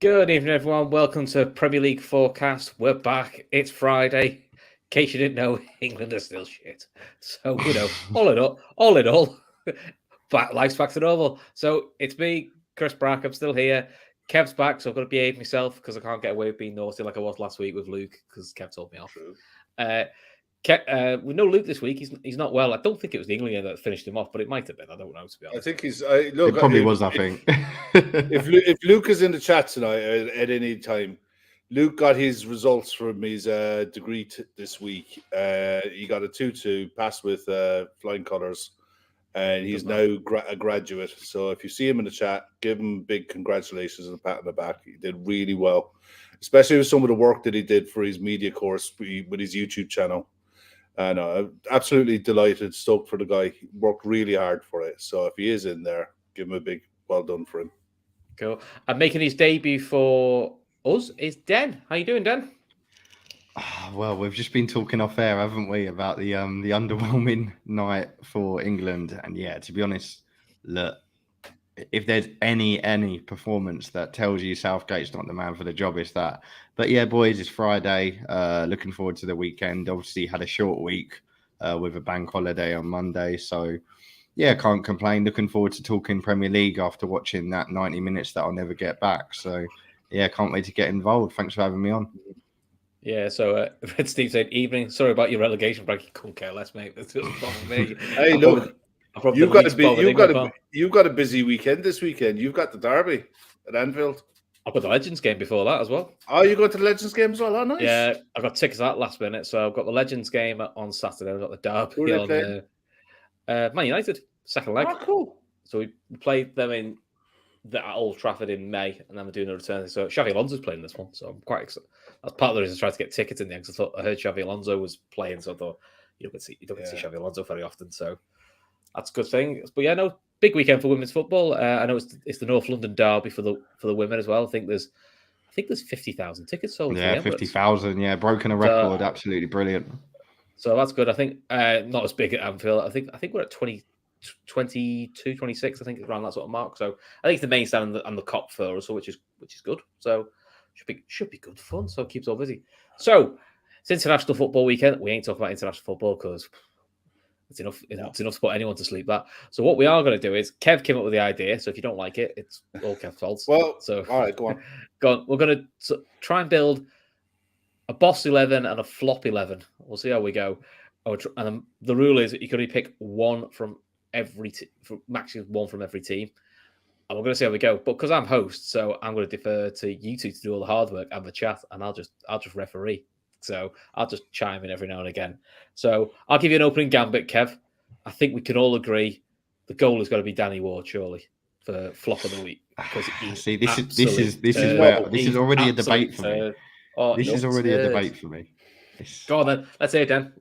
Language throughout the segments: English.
Good evening, everyone. Welcome to Premier League Forecast. We're back. It's Friday. In case you didn't know, England are still shit. So, all in all, life's back to normal. So, it's me, Chris Brack. I'm still here. Kev's back, so I've got to behave myself because I can't get away with being naughty like I was last week with Luke because Kev told me off. With no Luke this week, he's not well. I don't think it was the England game that finished him off, but it might have been. I don't know, to be honest. I think he's. It probably was. I think if Luke is in the chat tonight at any time, Luke got his results from his degree this week. He got a 2-2, passed with flying colours, and he's now a graduate. So if you see him in the chat, give him big congratulations and a pat on the back. He did really well, especially with some of the work that he did for his media course with his YouTube channel. And absolutely delighted, stoked for the guy. He worked really hard for it. So if he is in there, give him a big well done for him. Cool. And making his debut for us is Den. How you doing, Den? Well, we've just been talking off air, haven't we, about the underwhelming night for England. And yeah, to be honest, look, if there's any performance that tells you Southgate's not the man for the job, it's that. But yeah, boys, it's Friday. Looking forward to the weekend. Obviously, had a short week with a bank holiday on Monday. So yeah, can't complain. Looking forward to talking Premier League after watching that 90 minutes that I'll never get back. So yeah, can't wait to get involved. Thanks for having me on. Yeah, so Red Steve said, evening. Sorry about your relegation break. You couldn't care less, mate. That's just bother me. Hey, look. You've got a busy weekend this weekend. You've got the derby at Anfield. I've got the Legends game before that as well. Oh, you going to the Legends game as well? Oh, nice. Yeah, I got tickets at last minute, so I've got the Legends game on Saturday. I've got the derby on Man United, second leg. Oh, cool. So we played them at Old Trafford in May, and then we're doing a return. So Xavi Alonso's playing this one, so I'm quite excited. That's part of the reason I tried to get tickets in the end, because I heard Xavi Alonso was playing, so I thought you don't get to see Xavi Alonso very often, so that's a good thing. But yeah, no, big weekend for women's football. I know it's the North London derby for the women as well. I think there's 50,000 tickets sold. Yeah, 50,000. Yeah, broken a record. Absolutely brilliant. So that's good. I think not as big at Anfield. I think we're at 22, 26. I think around that sort of mark. So I think it's the main stand and the cop for us, which is good. So should be good fun. So it keeps all busy. So it's international football weekend. We ain't talking about international football because it's enough. It's enough to put anyone to sleep. That. So what we are going to do is Kev came up with the idea. So if you don't like it, it's all Kev's fault. Well, so all right, go on. We're going to try and build a boss 11 and a flop 11. We'll see how we go. And the rule is that you can only pick one from every maximum one from every team. And we're going to see how we go. But because I'm host, so I'm going to defer to you two to do all the hard work and the chat, and I'll just referee. So I'll just chime in every now and again. So I'll give you an opening gambit, Kev. I think we can all agree the goal is going to be Danny Ward, surely, for flop of the week. Because see, this is already a debate for me. This is already a debate for me. Go on then. Let's hear it, Dan.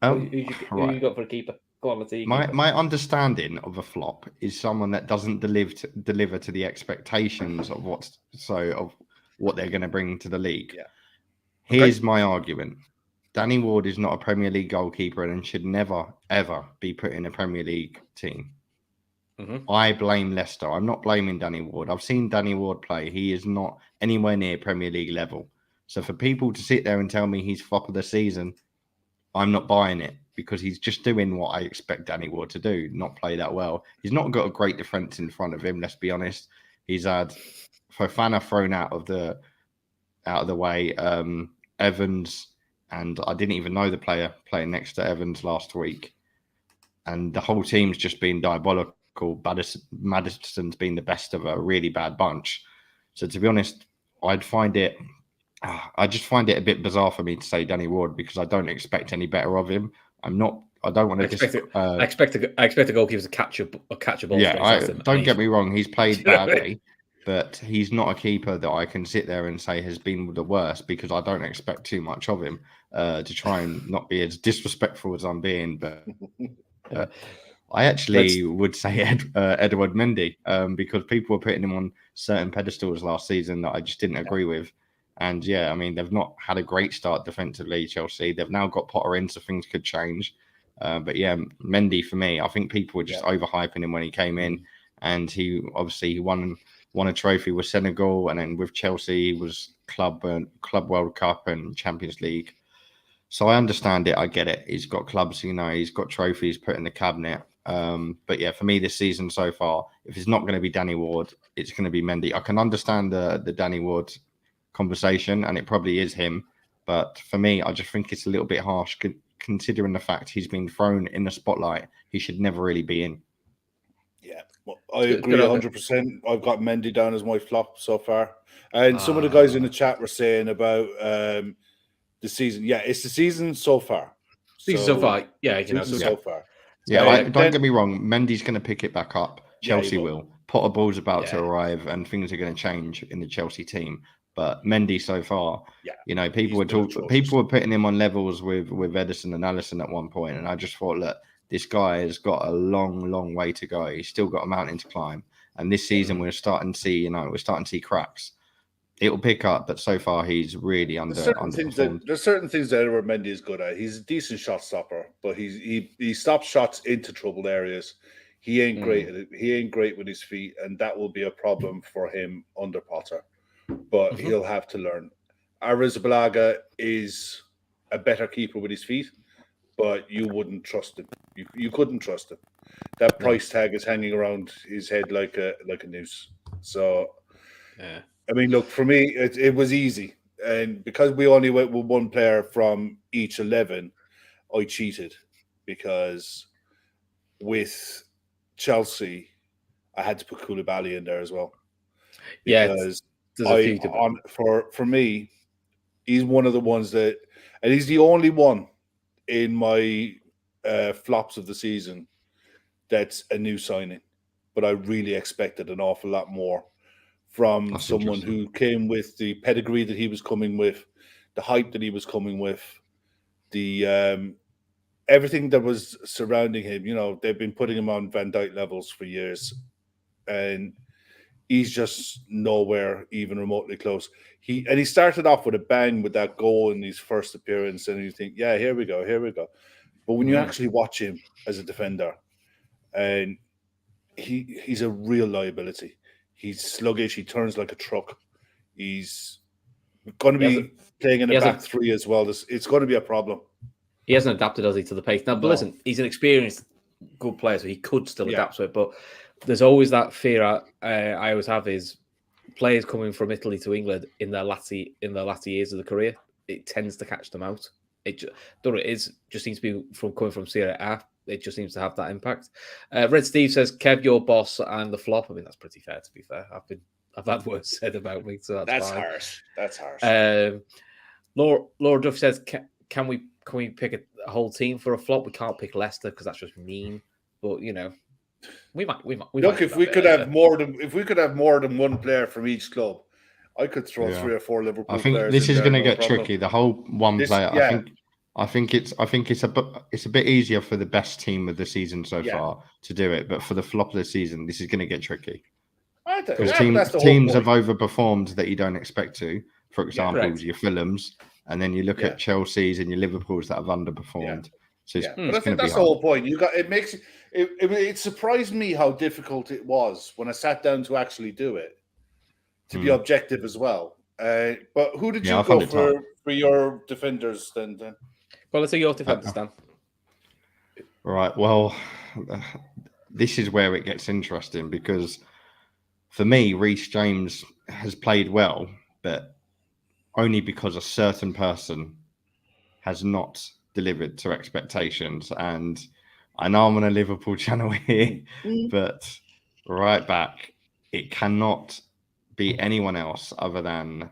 Who you got for a keeper? Go on, let's see. My understanding of a flop is someone that doesn't deliver to the expectations of what they're going to bring to the league. Yeah. Here's my argument. Danny Ward is not a Premier League goalkeeper and should never, ever be put in a Premier League team. Mm-hmm. I blame Leicester. I'm not blaming Danny Ward. I've seen Danny Ward play. He is not anywhere near Premier League level. So for people to sit there and tell me he's flop of the season, I'm not buying it because he's just doing what I expect Danny Ward to do, not play that well. He's not got a great defence in front of him, let's be honest. He's had Fofana thrown out of the way, Evans, and I didn't even know the player playing next to Evans last week. And the whole team's just been diabolical. Maddison's been the best of a really bad bunch. So to be honest, I just find it a bit bizarre for me to say Danny Ward because I don't expect any better of him. I don't want to. I expect a goalkeeper to catch a ball. Yeah, don't get me wrong. He's played badly, but he's not a keeper that I can sit there and say has been the worst because I don't expect too much of him to try and not be as disrespectful as I'm being. But I actually would say Edouard Mendy because people were putting him on certain pedestals last season that I just didn't agree with. And yeah, I mean, they've not had a great start defensively, Chelsea. They've now got Potter in, so things could change. But yeah, Mendy for me, I think people were just overhyping him when he came in. And he won won a trophy with Senegal, and then with Chelsea was Club World Cup and Champions League. So I understand it. I get it. He's got clubs, he's got trophies put in the cabinet. But yeah, for me this season so far, if it's not going to be Danny Ward, it's going to be Mendy. I can understand the Danny Ward conversation, and it probably is him. But for me, I just think it's a little bit harsh considering the fact he's been thrown in the spotlight. He should never really be in. Yeah, well, I agree 100%. I've got Mendy down as my flop so far. And some of the guys in the chat were saying about the season. Yeah, it's the season so far. So far. Yeah, so far. Yeah, don't get me wrong. Mendy's going to pick it back up. Chelsea will. Potter Ball's about to arrive, and things are going to change in the Chelsea team. But Mendy so far, people were putting him on levels with Ederson and Alisson at one point, and I just thought, look, this guy has got a long, long way to go. He's still got a mountain to climb, and this season we're starting to see cracks. It'll pick up, but so far he's really underperformed. There's certain things that Edward Mendy is good at. He's a decent shot stopper, but he stops shots into troubled areas. He ain't great at it. He ain't great with his feet, and that will be a problem for him under Potter. But he'll have to learn. Arrizabalaga is a better keeper with his feet, but you wouldn't trust him. You couldn't trust him. That price tag is hanging around his head like a noose. So, I mean, look, for me, it was easy. And because we only went with one player from each 11, I cheated. Because with Chelsea, I had to put Koulibaly in there as well. Because for me, he's one of the ones that, and he's the only one in my flops of the season that's a new signing. But I really expected an awful lot more from someone who came with the pedigree that he was coming with, the hype that he was coming with, the everything that was surrounding him. They've been putting him on Van Dijk levels for years, and he's just nowhere even remotely close. He started off with a bang with that goal in his first appearance, and you think, yeah, here we go. But when you actually watch him as a defender, and he's a real liability. He's sluggish. He turns like a truck. He's going to be playing in a back three as well. It's going to be a problem. He hasn't adapted, has he, to the pace? Now, but listen, he's an experienced, good player, so he could still adapt to it. But there's always that fear I always have is players coming from Italy to England in their latter years of the career. It tends to catch them out. It just seems to be coming from Serie A. It just seems to have that impact. Red Steve says, "Kev, your boss and the flop." I mean, that's pretty fair. To be fair, I've had words said about me, so that's fine. Harsh. That's harsh. Laura Duff says, "Can we pick a whole team for a flop? We can't pick Leicester because that's just mean." But we might. Look, if we could have more than one player from each club, I could throw 3 or 4 Liverpool players. I think this is going to get tricky. The whole player. I think it's a bit easier for the best team of the season so far to do it, but for the flop of the season, this is going to get tricky. Because teams have overperformed that you don't expect to. For example, your Fulhams, and then you look at Chelsea's and your Liverpools that have underperformed. So but I think that's the whole point. It surprised me how difficult it was when I sat down to actually do it, to be objective as well. But who did you go for your defenders then? Well, let's say your defenders, Dan. Right. Well, this is where it gets interesting because for me, Reece James has played well, but only because a certain person has not delivered to expectations. And I know I'm on a Liverpool channel here, but right back, it cannot be anyone else other than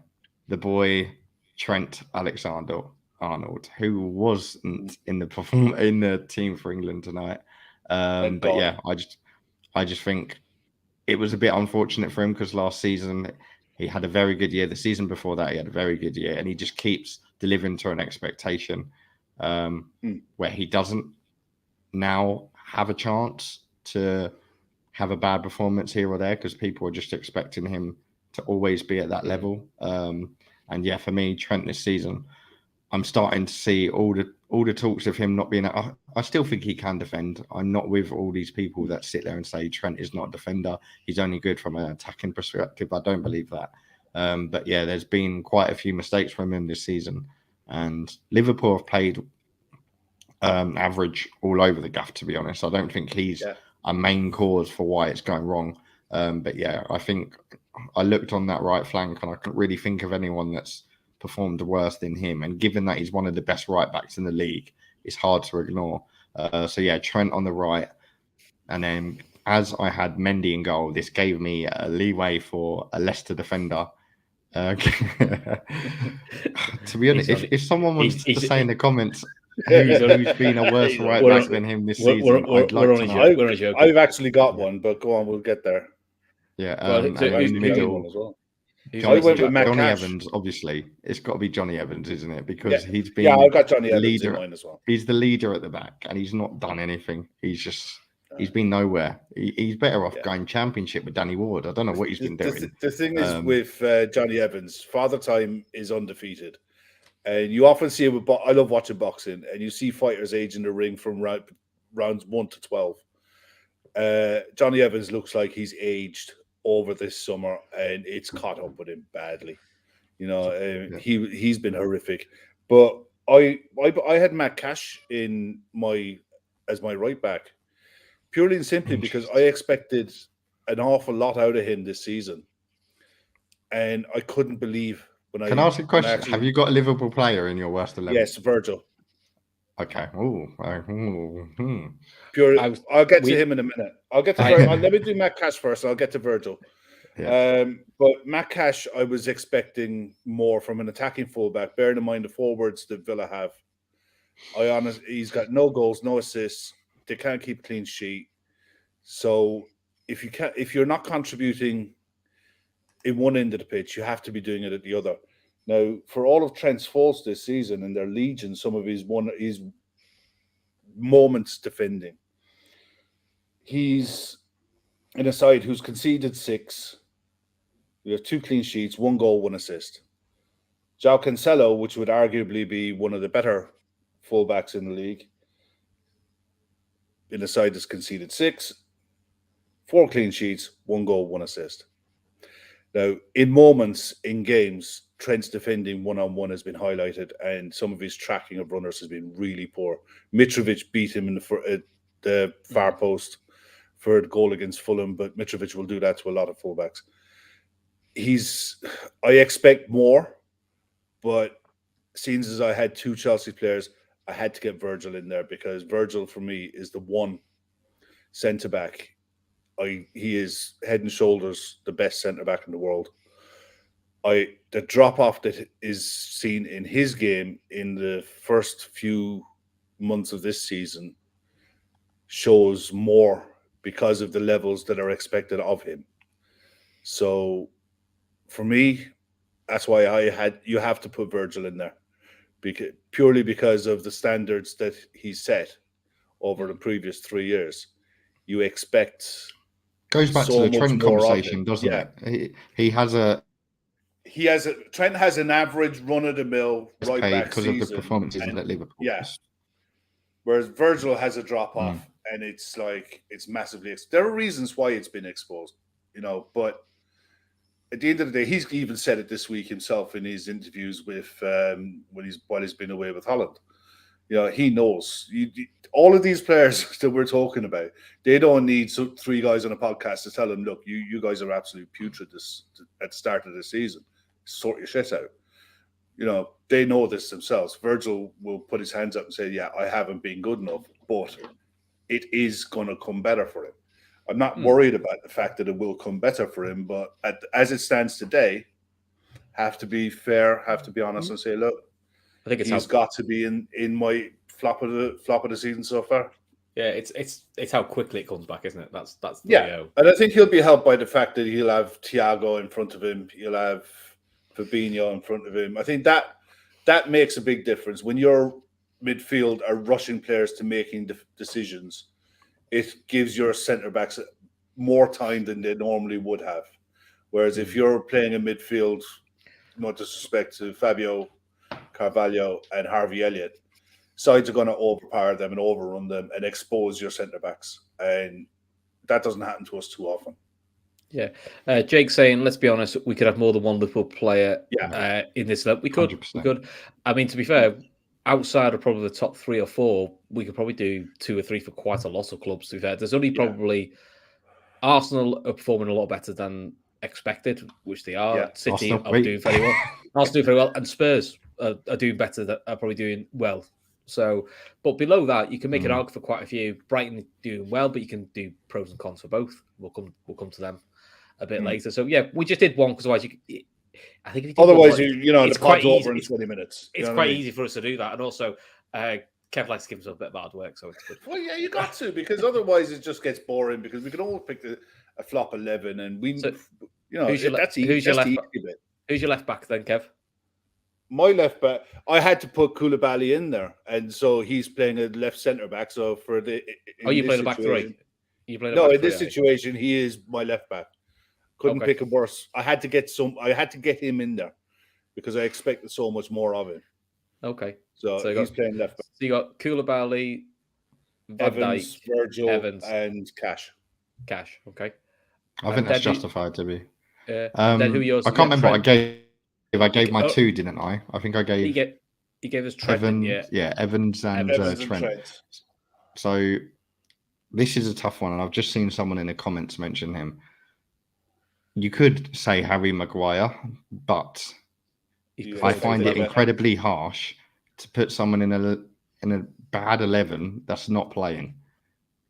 the boy Trent Alexander-Arnold, who wasn't in the team for England tonight. But yeah, I just think it was a bit unfortunate for him because last season he had a very good year. The season before that, he had a very good year, and he just keeps delivering to an expectation where he doesn't now have a chance to have a bad performance here or there because people are just expecting him to always be at that level. And yeah, for me, Trent this season, I'm starting to see all all the talks of him not being, I still think he can defend. I'm not with all these people that sit there and say Trent is not a defender. He's only good from an attacking perspective. I don't believe that. But yeah, there's been quite a few mistakes from him this season, and Liverpool have played average all over the gaff, to be honest. I don't think he's a main cause for why it's going wrong. But yeah, I think I looked on that right flank and I couldn't really think of anyone that's performed worse than him. And given that he's one of the best right backs in the league, it's hard to ignore. So yeah, Trent on the right. And then as I had Mendy in goal, this gave me a leeway for a Leicester defender. To be honest, if someone wants to say in the comments who's been a worse right back than him this season, I'd like to know. I've actually got one, but go on, we'll get there. Yeah, in the middle as well. I went with Matt Johnny Cash. Evans, obviously. It's got to be Johnny Evans, isn't it? Because he's been I've got Johnny Evans in mine as well. He's the leader at the back, and he's not done anything. He's been nowhere. He's better off going championship with Danny Ward. I don't know what he's been doing. The thing is with Johnny Evans, Father Time is undefeated. And you often see it with, I love watching boxing, and you see fighters age in the ring from rounds 1 to 12. Johnny Evans looks like he's aged over this summer, and it's caught up with him badly. You know, he's been horrific. But I had Matt Cash as my right back, purely and simply because I expected an awful lot out of him this season, and I couldn't believe. Can I ask a question? Have you got a Liverpool player in your worst 11? Yes, Virgil. Okay. I'll get to him in a minute. I'll get to Virgil. Let me do Matt Cash first. I'll get to Virgil. Yeah. But Matt Cash, I was expecting more from an attacking fullback. Bearing in mind the forwards that Villa have, he's got no goals, no assists. They can't keep a clean sheet. So if you're not contributing in one end of the pitch, you have to be doing it at the other. Now, for all of Trent's faults this season, and their legion, some of his moments defending, he's in a side who's conceded 6. We have 2 clean sheets, 1 goal, 1 assist. João Cancelo, which would arguably be one of the better fullbacks in the league, in a side that's conceded 6, 4 clean sheets, 1 goal, 1 assist. Now, in moments in games, Trent's defending one-on-one has been highlighted, and some of his tracking of runners has been really poor. Mitrovic beat him in the far post for the goal against Fulham, but Mitrovic will do that to a lot of fullbacks. I expect more, but seeing as I had 2 Chelsea players, I had to get Virgil in there because Virgil, for me, is the one centre-back. He is head and shoulders the best centre-back in the world. The drop-off that is seen in his game in the first few months of this season shows more because of the levels that are expected of him. So, for me, that's why you have to put Virgil in there, purely because of the standards that he set over the previous 3 years. You expect... Goes back to the Trent conversation, doesn't it? Trent has an average run-of-the-mill right back because season of the performances at Liverpool. Yeah. Whereas Virgil has a drop-off, and it's massively... There are reasons why it's been exposed, but at the end of the day, he's even said it this week himself in his interviews with while he's been away with Holland. He knows. All of these players that we're talking about, they don't need 3 guys on a podcast to tell them, look, you guys are absolute putrid at the start of the season. Sort your shit out. They know this themselves. Virgil will put his hands up and say, yeah, I haven't been good enough, but it is going to come better for him. I'm not worried about the fact that it will come better for him, but as it stands today, have to be fair, have to be honest and say, look, I think he's got to be in my flop of the season so far. Yeah, it's how quickly it comes back, isn't it? That's and I think he'll be helped by the fact that he'll have Thiago in front of him, he'll have Fabinho in front of him. I think that makes a big difference when your midfield are rushing players to making decisions. It gives your centre backs more time than they normally would have. Whereas if you're playing a midfield, no disrespect to Fabio Carvalho and Harvey Elliott, sides are going to overpower them and overrun them and expose your centre backs, and that doesn't happen to us too often. Yeah, Jake saying, let's be honest, we could have more than one Liverpool player in this level. We could. 100%. We could. I mean, to be fair, outside of probably the top 3 or 4, we could probably do 2 or 3 for quite a lot of clubs, to be fair. There's only probably Arsenal are performing a lot better than expected, which they are. Yeah. City Arsenal, are doing very well. Arsenal doing very well, and Spurs are doing better. That are probably doing well. So, but below that, you can make an argument for quite a few. Brighton doing well, but you can do pros and cons for both. We'll come to them a bit later. So yeah, we just did one because otherwise, I think if you did otherwise one, the pod's over in 20 minutes. It's quite easy for us to do that, and also Kev likes to give himself a bit of hard work, so it's good. Well, yeah, you got to, because otherwise it just gets boring, because we can always pick a flop 11, and we, that's easy. Who's your left back then, Kev? My left back, I had to put Koulibaly in there, and so he's playing a left centre back. So for the you played a back 3. In this situation, he is my left back. Couldn't pick a worse. I had to get him in there because I expected so much more of him. Okay. So he's playing left back. So you got Koulibaly, Evans, Dijk, Virgil, and Cash. Okay. I think that's justified to be. Then who yours? I can't remember what I gave. If I gave my 2, didn't I? I think I gave. He gave us Trent. Evans and Trent. So this is a tough one, and I've just seen someone in the comments mention him. You could say Harry Maguire, but I find it incredibly harsh to put someone in a bad 11 that's not playing.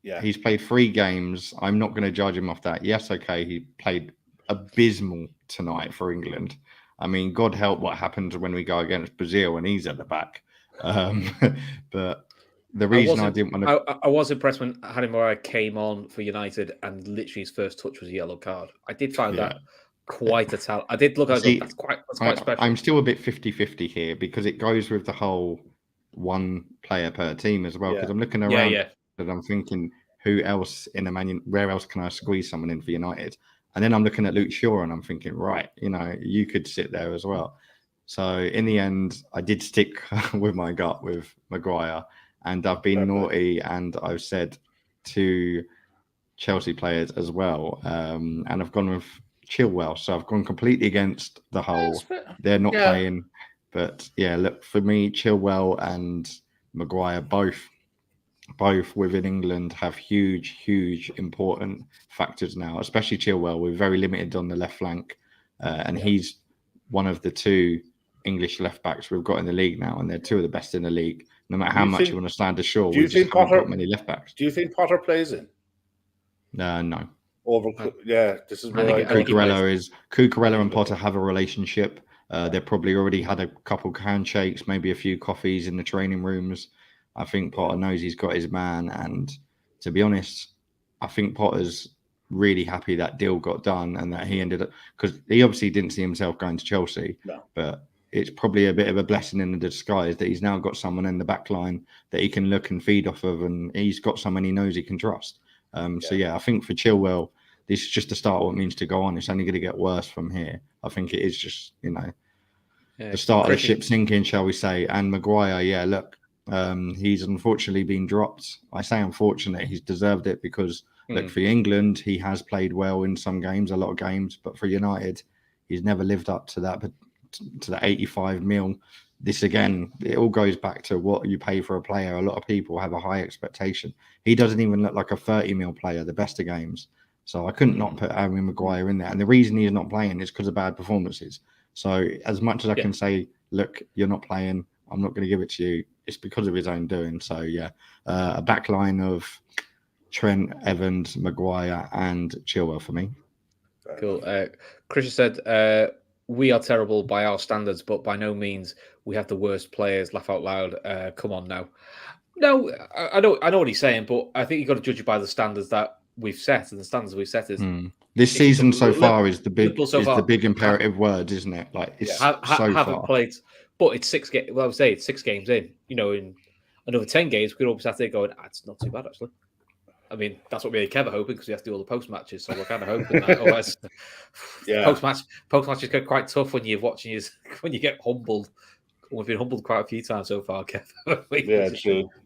Yeah, he's played 3 games. I'm not going to judge him off that. Yes, okay, he played abysmal tonight for England. I mean, God help what happens when we go against Brazil and he's at the back. But the reason I didn't want to... I was impressed when Harry Maguire came on for United and literally his first touch was a yellow card. I did find that quite a talent. I did look at it. That's quite special. I'm still a bit 50-50 here because it goes with the whole 1 player per team as well. Because I'm looking around and I'm thinking, who else where else can I squeeze someone in for United? And then I'm looking at Luke Shaw and I'm thinking, right, you could sit there as well. So in the end, I did stick with my gut with Maguire, and I've been naughty and I've said 2 Chelsea players as well. And I've gone with Chilwell. So I've gone completely against the whole, they're not playing. But yeah, look, for me, Chilwell and Maguire both within England have huge important factors now, especially Chilwell. We're very limited on the left flank, and he's one of the 2 English left backs we've got in the league now, and they're 2 of the best in the league. No matter how much you want to stand ashore, we just haven't got many left backs. Do you think Potter plays in? No. This is where Cucurella and Potter have a relationship. They've probably already had a couple handshakes, maybe a few coffees in the training rooms. I think Potter knows he's got his man, and to be honest, I think Potter's really happy that deal got done and that he ended up, because he obviously didn't see himself going to Chelsea, but it's probably a bit of a blessing in the disguise that he's now got someone in the back line that he can look and feed off of, and he's got someone he knows he can trust. So I think for Chilwell, this is just the start of what it means to go on. It's only going to get worse from here. I think it is just, the start of the ship sinking, shall we say. And Maguire, look, he's unfortunately been dropped. I say unfortunate, he's deserved it because, look, for England, he has played well in some games, a lot of games, but for United, he's never lived up to that 85 mil. This again, it all goes back to what you pay for a player. A lot of people have a high expectation. He doesn't even look like a 30 mil player, the best of games. So I couldn't not put Harry Maguire in there. And the reason he's not playing is because of bad performances. So as much as I can say, look, you're not playing, I'm not going to give it to you, it's because of his own doing. So a back line of Trent, Evans, Maguire and Chilwell for me. Cool. Chris said, we are terrible by our standards, but by no means we have the worst players. Laugh out loud. Come on now. No, I know what he's saying, but I think you've got to judge it by the standards that we've set, and the standards we've set is this season so far is the big imperative word, isn't it? Like it's haven't played, but it's 6 games. Well, I would say it's 6 games in. In another 10 games, we could always sat there going, it's not too bad actually. I mean, that's what me and Kev are hoping because we have to do all the post matches. So we're kind of hoping that. Otherwise, post matches get quite tough when you're watching when you get humbled We've been humbled quite a few times so far, Kev. Yeah,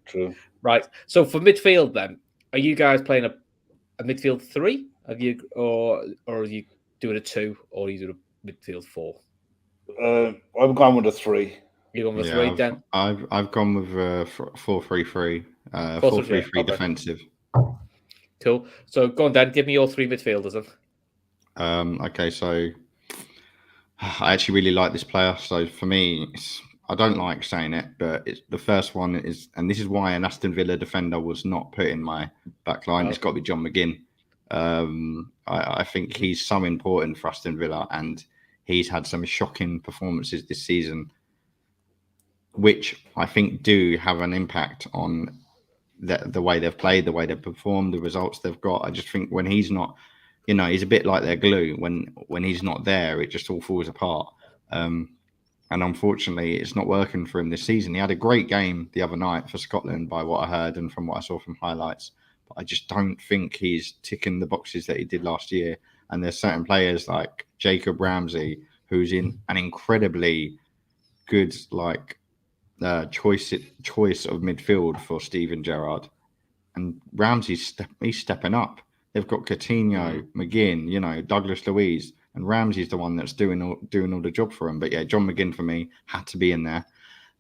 true. Right. So for midfield, then, are you guys playing a midfield 3? Have you, or are you doing a 2, or are you doing a midfield 4? I'm going with a 3. You're going with 3, Dan? I've gone with 4-3-3, 4-3-3, 4-3-3 okay. defensive. Cool. So go on, Dan. Give me your 3 midfielders. Then. Okay, so I actually really like this player. So for me, I don't like saying it, but the first one is, and this is why an Aston Villa defender was not put in my back line. It's got to be John McGinn. I think he's so important for Aston Villa, and he's had some shocking performances this season, which I think do have an impact on the way they've played, the way they've performed, the results they've got. I just think when he's not, he's a bit like their glue. When he's not there, it just all falls apart. And unfortunately, it's not working for him this season. He had a great game the other night for Scotland, by what I heard and from what I saw from highlights. But I just don't think he's ticking the boxes that he did last year. And there's certain players like Jacob Ramsey, who's in an incredibly good choice of midfield for Steven Gerrard. And Ramsey's he's stepping up. They've got Coutinho, McGinn, Douglas Luiz, and Ramsey's the one that's doing all the job for him. But yeah, John McGinn for me had to be in there.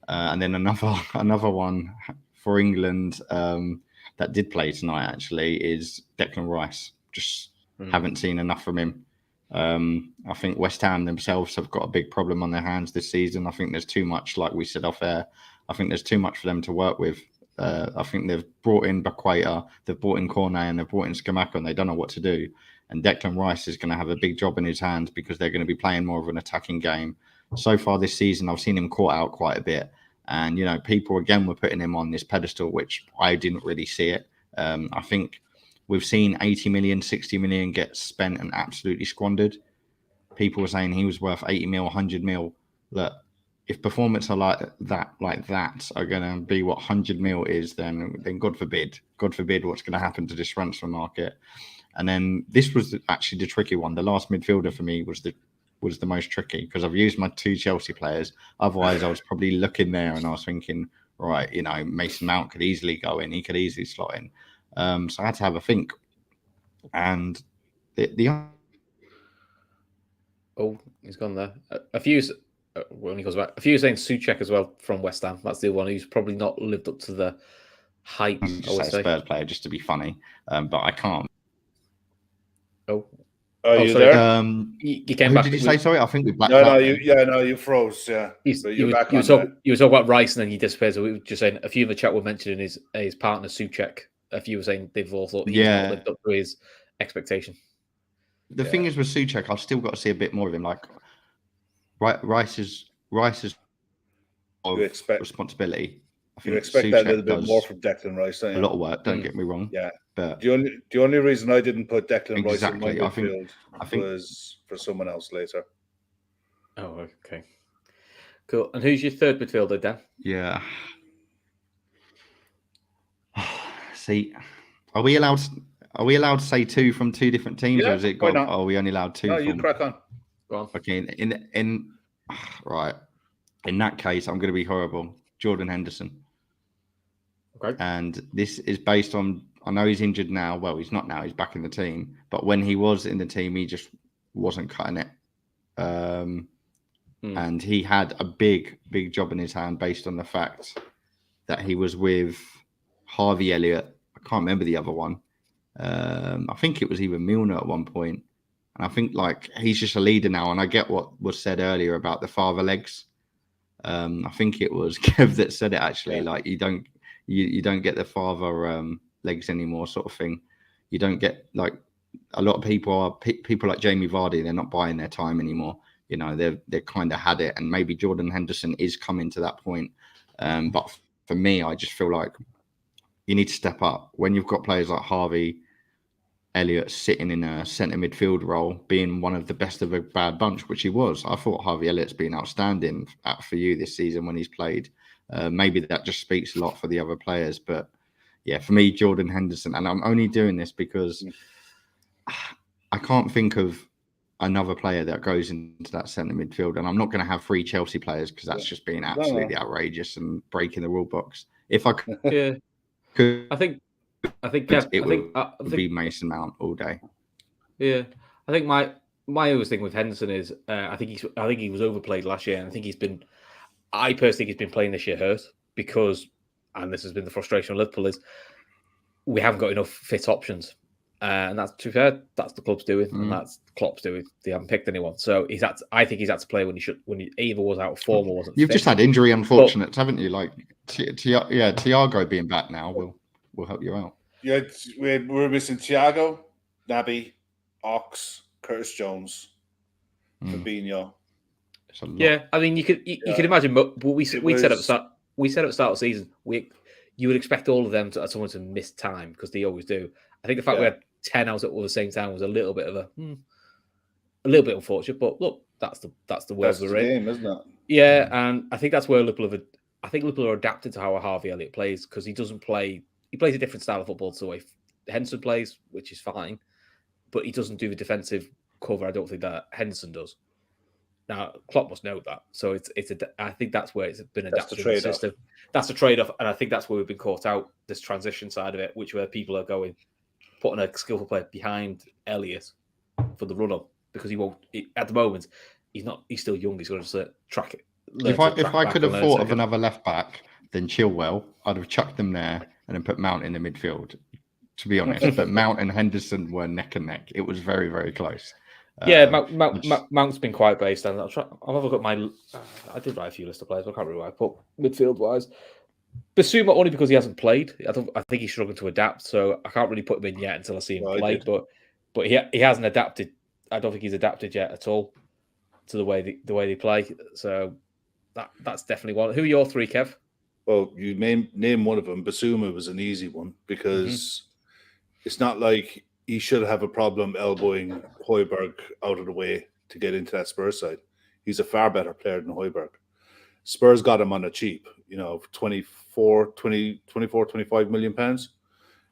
And then another one for England that did play tonight actually is Declan Rice. Just haven't seen enough from him. I think West Ham themselves have got a big problem on their hands this season. I think there's too much, like we said off air. I think there's too much for them to work with. I think they've brought in Baqueta, they've brought in Cornet, and they've brought in Scamacca, and they don't know what to do. And Declan Rice is going to have a big job in his hands because they're going to be playing more of an attacking game. So far this season, I've seen him caught out quite a bit. And, people again were putting him on this pedestal, which I didn't really see it. I think we've seen 80 million, 60 million get spent and absolutely squandered. People were saying he was worth 80 mil, 100 mil. Look, if performance are like that are going to be what 100 mil is, then God forbid what's going to happen to this transfer market. And then this was actually the tricky one. The last midfielder for me was the most tricky because I've used my 2 Chelsea players. Otherwise, I was probably looking there and I was thinking, right, Mason Mount could easily go in. He could easily slot in. So I had to have a think. And he's gone there. A few when he goes back, a few saying Souček as well from West Ham. That's the one who's probably not lived up to the hype. I would say Spurs player just to be funny, but I can't. Are you sorry. there? You came back. Did you say sorry? I think we blacked out. No, you froze. Yeah, you were talking about Rice, and then you disappeared. So we were just saying a few of the chat were mentioning his partner Souček. A few were saying they've all thought he's not lived up to his expectation. The thing is with Souček, I've still got to see a bit more of him. Like Rice's responsibility. I think you expect that a little bit more from Declan Rice. A lot of work. Don't get me wrong. Yeah, but the only reason I didn't put Declan Rice in my midfield was for someone else later. Oh, okay, cool. And who's your third midfielder, Dan? Yeah. See, are we allowed to say 2 from 2 different teams, or is it got? Are we only allowed 2? No, you crack on. Go on. Okay, in right. In that case, I'm going to be horrible. Jordan Henderson. Okay. And this is based on, I know he's injured now. Well, he's not now. He's back in the team. But when he was in the team, he just wasn't cutting it. And he had a big job in his hand based on the fact that he was with Harvey Elliott. I can't remember the other one. I think it was even Milner at one point. And I think he's just a leader now. And I get what was said earlier about the father legs. I think it was Kev that said it actually. Yeah. You don't get the father legs anymore, sort of thing. You don't get a lot of people like Jamie Vardy. They're not buying their time anymore. They've kind of had it, and maybe Jordan Henderson is coming to that point. But for me, I just feel like you need to step up when you've got players like Harvey Elliott sitting in a centre midfield role, being one of the best of a bad bunch, which he was. I thought Harvey Elliott's been outstanding for you this season when he's played. Maybe that just speaks a lot for the other players. But yeah, for me, Jordan Henderson, and I'm only doing this because I can't think of another player that goes into that centre midfield. And I'm not going to have 3 Chelsea players because that's just being absolutely outrageous and breaking the rule box. If I could, I think Kev, it would be Mason Mount all day. Yeah, I think my always thing with Henderson is I think he was overplayed last year, and I personally think he's been playing this year hurt because, and this has been the frustration of Liverpool, is we haven't got enough fit options. And that's, to be fair, that's the club's doing, and that's Klopp's doing. They haven't picked anyone, so I think he's had to play when he either was out of form or wasn't. You've just had injury unfortunates, haven't you? Like, Thiago being back now will help you out. Yeah, we're missing Thiago, Naby, Ox, Curtis Jones, Fabinho. Yeah, I mean, you could imagine, but we said at the start of the season, you would expect all of them someone to miss time because they always do. I think the fact we had 10 out at all the same time was a little bit unfortunate. But look, that's the world we're in, game, isn't it? Yeah, and I think that's where Liverpool are adapted to how Harvey Elliott plays because he doesn't play. He plays a different style of football to the way Henderson plays, which is fine, but he doesn't do the defensive cover. I don't think that Henderson does. Now, Klopp must know that, so I think that's where it's been adapted to the system. That's a trade-off, and I think that's where we've been caught out. This transition side of it, where people are putting a skillful player behind Elliott for the run-up because he won't. At the moment, he's not. He's still young. He's going to track it. If I could have thought of another left back than Chilwell, I'd have chucked them there and then put Mount in the midfield. To be honest, but Mount and Henderson were neck and neck. It was very, very close. Yeah, Mount's been quite based, and I'll have a look at my. I did write a few list of players, but I can't remember where I put midfield wise. Basuma only because he hasn't played. I think he's struggling to adapt, so I can't really put him in yet until I see him play. But he hasn't adapted. I don't think he's adapted yet at all to the way they play. So that's definitely one. Who are your 3, Kev? Well, you name one of them. Basuma was an easy one because it's not like he should have a problem elbowing Højbjerg out of the way to get into that Spurs side. He's a far better player than Højbjerg. Spurs got him on a cheap, 24, 25 million pounds.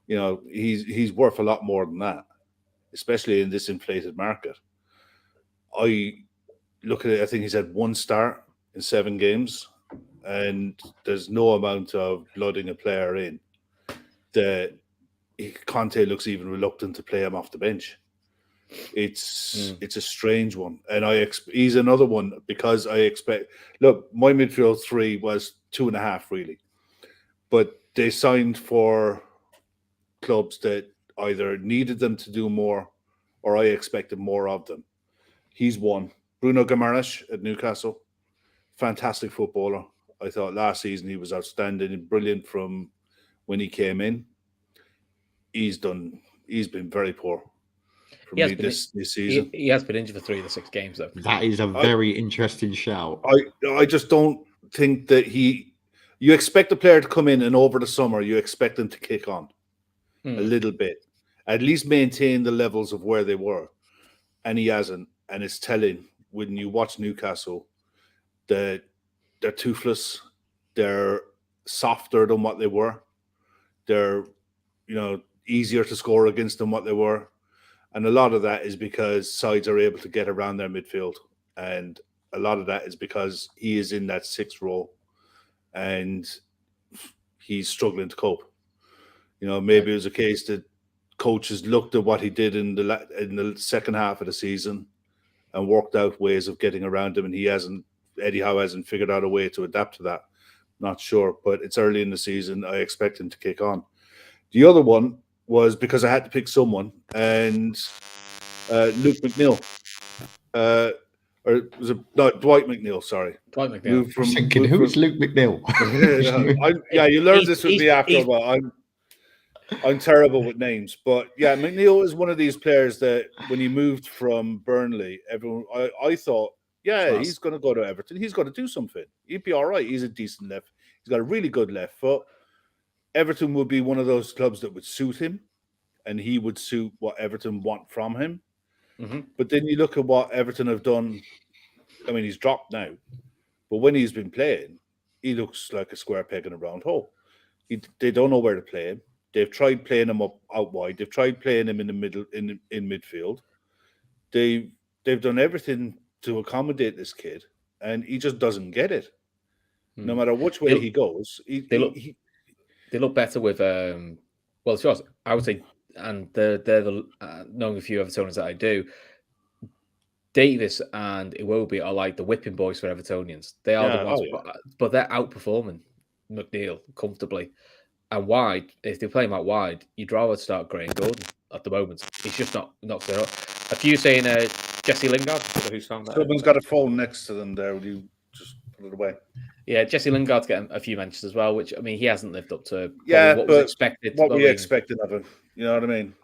He's worth a lot more than that, especially in this inflated market. I look at it, I think he's had 1 start in 7 games, and there's no amount of blooding a player in that Conte looks even reluctant to play him off the bench. It's a strange one, and he's another one because I expect. Look, my midfield 3 was 2.5 really, but they signed for clubs that either needed them to do more, or I expected more of them. He's one. Bruno Guimaraes at Newcastle, fantastic footballer. I thought last season he was outstanding and brilliant from when he came in. He's been very poor for me this season. He has been injured for 3 of the 6 games, though. That is a very interesting shout. I just don't think that you expect a player to come in and over the summer, you expect them to kick on a little bit, at least maintain the levels of where they were. And he hasn't. And it's telling when you watch Newcastle that they're toothless. They're softer than what they were. They're, easier to score against than what they were. And a lot of that is because sides are able to get around their midfield. And a lot of that is because he is in that 6th role and he's struggling to cope. Maybe it was a case that coaches looked at what he did in the second half of the season and worked out ways of getting around him, and Eddie Howe hasn't figured out a way to adapt to that. Not sure, but it's early in the season. I expect him to kick on. The other one was because I had to pick someone, and Luke McNeil. Or was it Dwight McNeil? Sorry, Dwight McNeil. Who's Luke McNeil? You learned this with me after a while. I'm terrible with names, but yeah, McNeil is one of these players that when he moved from Burnley, I thought, he's going to go to Everton. He's going to do something. He'd be all right. He's a decent left. He's got a really good left foot. Everton would be one of those clubs that would suit him, and he would suit what Everton want from him. Mm-hmm. But then you look at what Everton have done. I mean, he's dropped now, but when he's been playing, he looks like a square peg in a round hole. They don't know where to play him. They've tried playing him out wide. They've tried playing him in the middle, in midfield. They they've done everything to accommodate this kid, and he just doesn't get it. No matter which way he goes, they look better with well, to be honest, I would say, and they're the knowing a few Evertonians that I do. Davis and Iwobi are like the whipping boys for Evertonians. They are the ones, but they're outperforming McNeil comfortably. And wide, if they're playing out wide, you'd rather start Gray and Gordon at the moment. He's just not set up. A few saying Jesse Lingard. Who's found that? Someone's got a phone next to them there. Will you just put it away? Yeah, Jesse Lingard's getting a few mentions as well, which, I mean, he hasn't lived up to what was expected. What were you expecting of him? You know what I mean?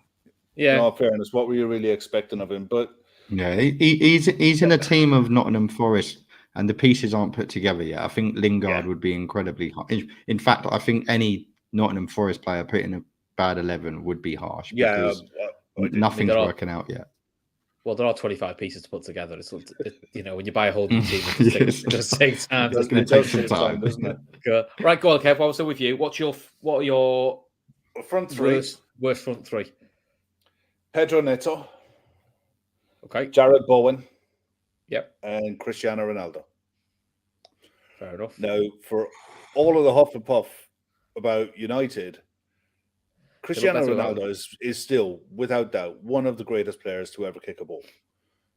Yeah. In all fairness, what were you really expecting of him? But yeah, he's in a team of Nottingham Forest, and the pieces aren't put together yet. I think Lingard would be incredibly high. In fact, I think any Nottingham Forest player put in a bad 11 would be harsh. Because nothing's working out yet. Well, there are 25 pieces to put together. It's when you buy a whole new team, it just takes time. It's going to take some time, doesn't it? Right, go on, Kev. What was with you? What are your front three? Worst front three. Pedro Neto. Okay. Jared Bowen. Yep. And Cristiano Ronaldo. Fair enough. Now, for all of the huff and puff about United, Cristiano Ronaldo is still, without doubt, one of the greatest players to ever kick a ball.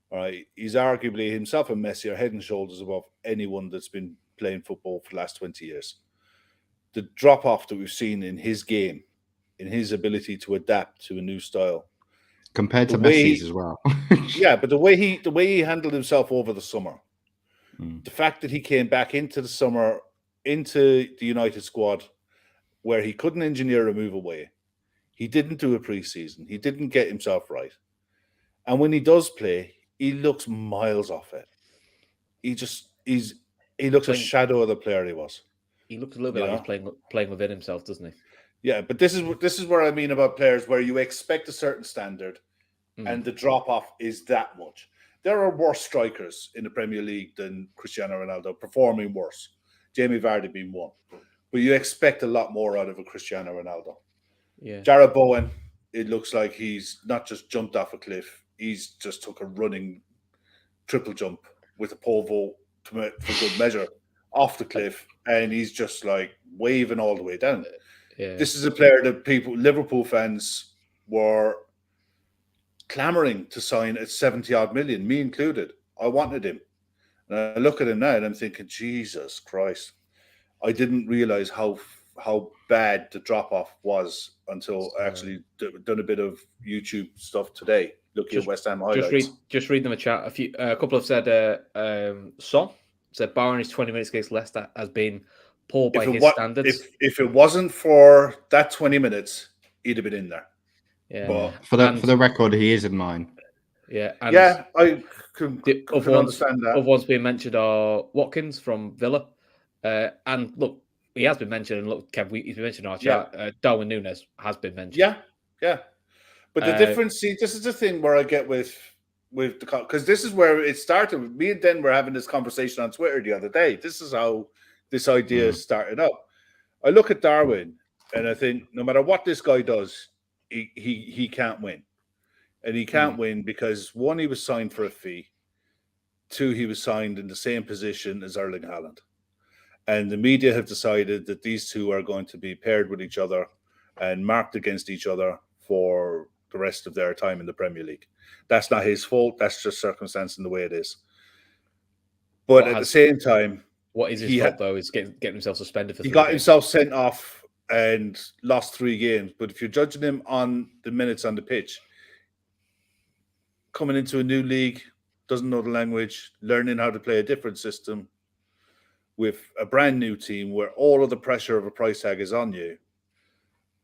All right, he's arguably himself and Messi are head and shoulders above anyone that's been playing football for the last 20 years. The drop off that we've seen in his game, in his ability to adapt to a new style, compared to Messi's as well. Yeah, but the way he handled himself over the summer, the fact that he came back into the summer into the United squad where he couldn't engineer a move away. He didn't do a preseason. He didn't get himself right. And when he does play, he looks miles off it. He looks a shadow of the player he was. He looks a little bit like he's playing within himself, doesn't he? Yeah, but this is what I mean about players where you expect a certain standard and the drop off is that much. There are worse strikers in the Premier League than Cristiano Ronaldo, performing worse. Jamie Vardy being one. But you expect a lot more out of a Cristiano Ronaldo. Yeah. Jared Bowen, it looks like he's not just jumped off a cliff, he's just took a running triple jump with a pole vault for good measure off the cliff, and he's just like waving all the way down. Yeah. This is a player that Liverpool fans were clamoring to sign at 70-odd million, me included. I wanted him. And I look at him now and I'm thinking, Jesus Christ. I didn't realize how bad the drop-off was until I actually done a bit of YouTube stuff today, looking at West Ham highlights. Just read them a chat. A couple have said, Son said, barring his 20 minutes against Leicester has been poor by his standards. If it wasn't for that 20 minutes, he'd have been in there. Yeah. But, for the record, he is in mine. Yeah. And I can understand that. Other ones being mentioned are Watkins from Villa. And look, he has been mentioned. And look, Kev, he's been mentioned in our chat. Darwin Núñez has been mentioned. Yeah. But the difference, this is the thing where I get with the, because this is where it started. Me and Den were having this conversation on Twitter the other day. This is how this idea started up. I look at Darwin and I think no matter what this guy does, he can't win. And he can't win because, one, he was signed for a fee. Two, he was signed in the same position as Erling Haaland. And the media have decided that these two are going to be paired with each other and marked against each other for the rest of their time in the Premier League. That's not his fault. That's just circumstance in the way it is. But at the same time... What is his fault, though, is getting himself suspended for 3 games. He got himself sent off and lost 3 games. But if you're judging him on the minutes on the pitch, coming into a new league, doesn't know the language, learning how to play a different system with a brand new team where all of the pressure of a price tag is on you,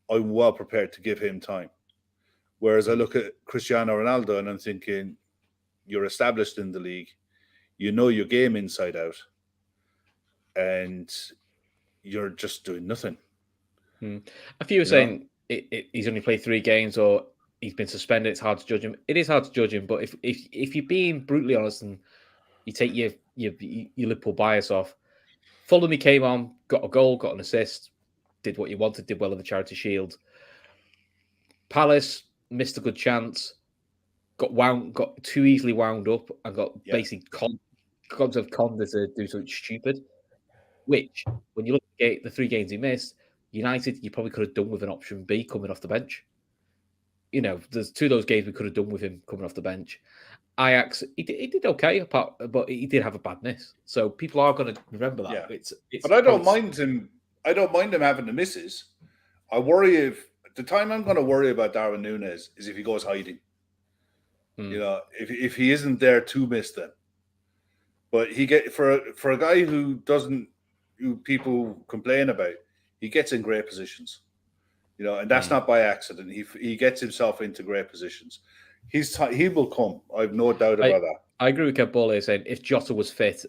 I'm well prepared to give him time. Whereas I look at Cristiano Ronaldo and I'm thinking, you're established in the league, you know your game inside out, and you're just doing nothing. A few are saying he's only played 3 games or he's been suspended. It's hard to judge him. It is hard to judge him, but if you're being brutally honest and you take your Liverpool bias off, Fulham, he came on, got a goal, got an assist, did what he wanted, did well in the Charity Shield. Palace missed a good chance. got too easily wound up, and got Yeah. basically conned to do something stupid. Which, when you look at the 3 games he missed, United, you probably could have done with an option B coming off the bench. There's 2 of those games we could have done with him coming off the bench. Ajax, he did okay, but he did have a bad miss. So people are going to remember that. Yeah. It's But I don't mind him. I don't mind him having the misses. I worry if the time I'm going to worry about Darwin Núñez is if he goes hiding. If he isn't there to miss them. But he for a guy who people complain about, he gets in great positions. And that's not by accident. He gets himself into great positions. He will come. I have no doubt about that. I agree with Kev Bowley saying if Jota was fit,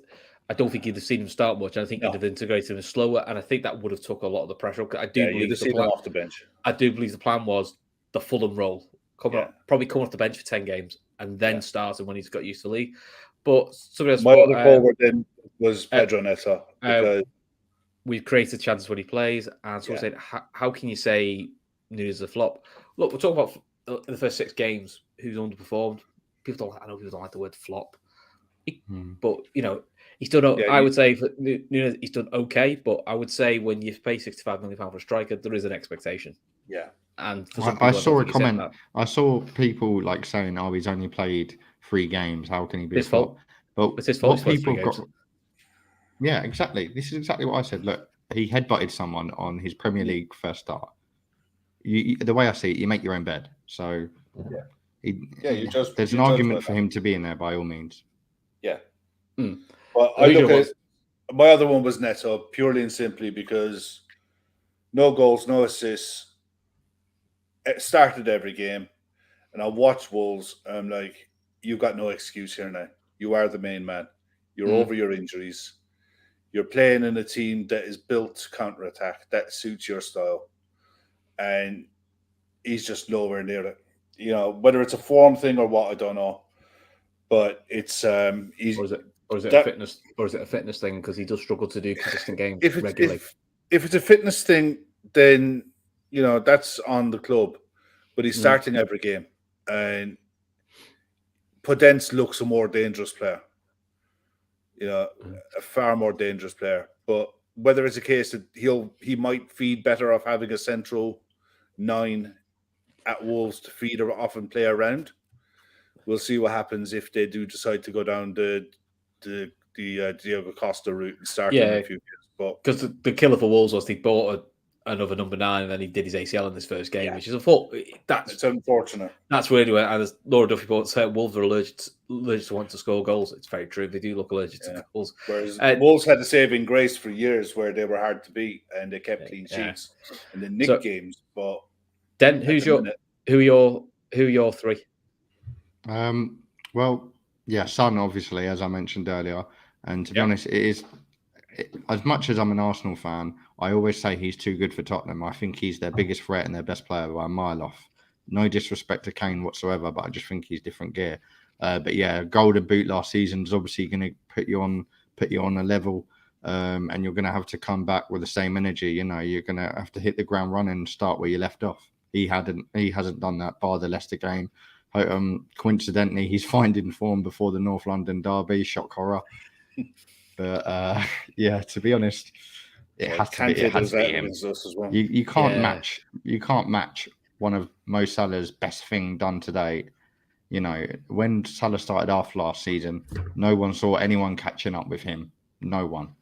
I don't think you'd have seen him start much. I think you'd have integrated him slower, and I think that would have took a lot of the pressure. I do believe you'd have seen him off the bench. I do believe the plan was the Fulham role, probably come off the bench for 10 games and then start him when he's got used to the league. But my other forward then was Pedro Neto. Because we've created chances when he plays, and so I said, how can you say Núñez is a flop? Look, we're talking about the first 6 games who's underperformed. I know people don't like the word flop, but he's done. I would say for Núñez, he's done okay, but I would say when you pay £65 million for a striker, there is an expectation. Yeah, and I saw a comment. I saw people saying, "Oh, he's only played 3 games. How can he be a flop?" But it's his fault. People got. Yeah, exactly. This is exactly what I said. Look, he headbutted someone on his Premier League first start. The way I see it, you make your own bed. So there's an argument for him to be in there by all means. Yeah. Well, my other one was Neto, purely and simply because no goals, no assists. It started every game, and I watched Wolves. I'm like, you've got no excuse here now. You are the main man. You're over your injuries. You're playing in a team that is built to counter-attack, that suits your style. And he's just nowhere near it. Whether it's a form thing or what, I don't know. But it's or is it a fitness thing because he does struggle to do consistent games regularly. If it's a fitness thing, then that's on the club. But he's starting every game. And Podence looks a more dangerous player. A far more dangerous player. But whether it's a case that he might feed better off having a central 9 at Wolves to feed off and play around, we'll see what happens if they do decide to go down the Diego Costa route and start in a few years. But because the killer for Wolves was he bought another number 9 and then he did his ACL in this first game, which is a fault. It's unfortunate. That's really where, and as Laura Duffy Port said, Wolves are allergic to want to score goals. It's very true. They do look allergic to goals. Whereas Wolves had a saving grace for years where they were hard to beat and they kept clean sheets and they nicked games. But then who are your 3? Well, Son, obviously, as I mentioned earlier, and to be honest, it is. As much as I'm an Arsenal fan, I always say he's too good for Tottenham. I think he's their biggest threat and their best player by a mile off. No disrespect to Kane whatsoever, but I just think he's different gear. But Golden Boot last season is obviously going to put you on a level, and you're going to have to come back with the same energy. You're going to have to hit the ground running and start where you left off. He hasn't done that bar the Leicester game. Coincidentally, he's finding form before the North London derby. Shock horror. But to be honest, it has to be him. As well. You can't match one of Mo Salah's best thing done today. When Salah started off last season, no one saw anyone catching up with him. No one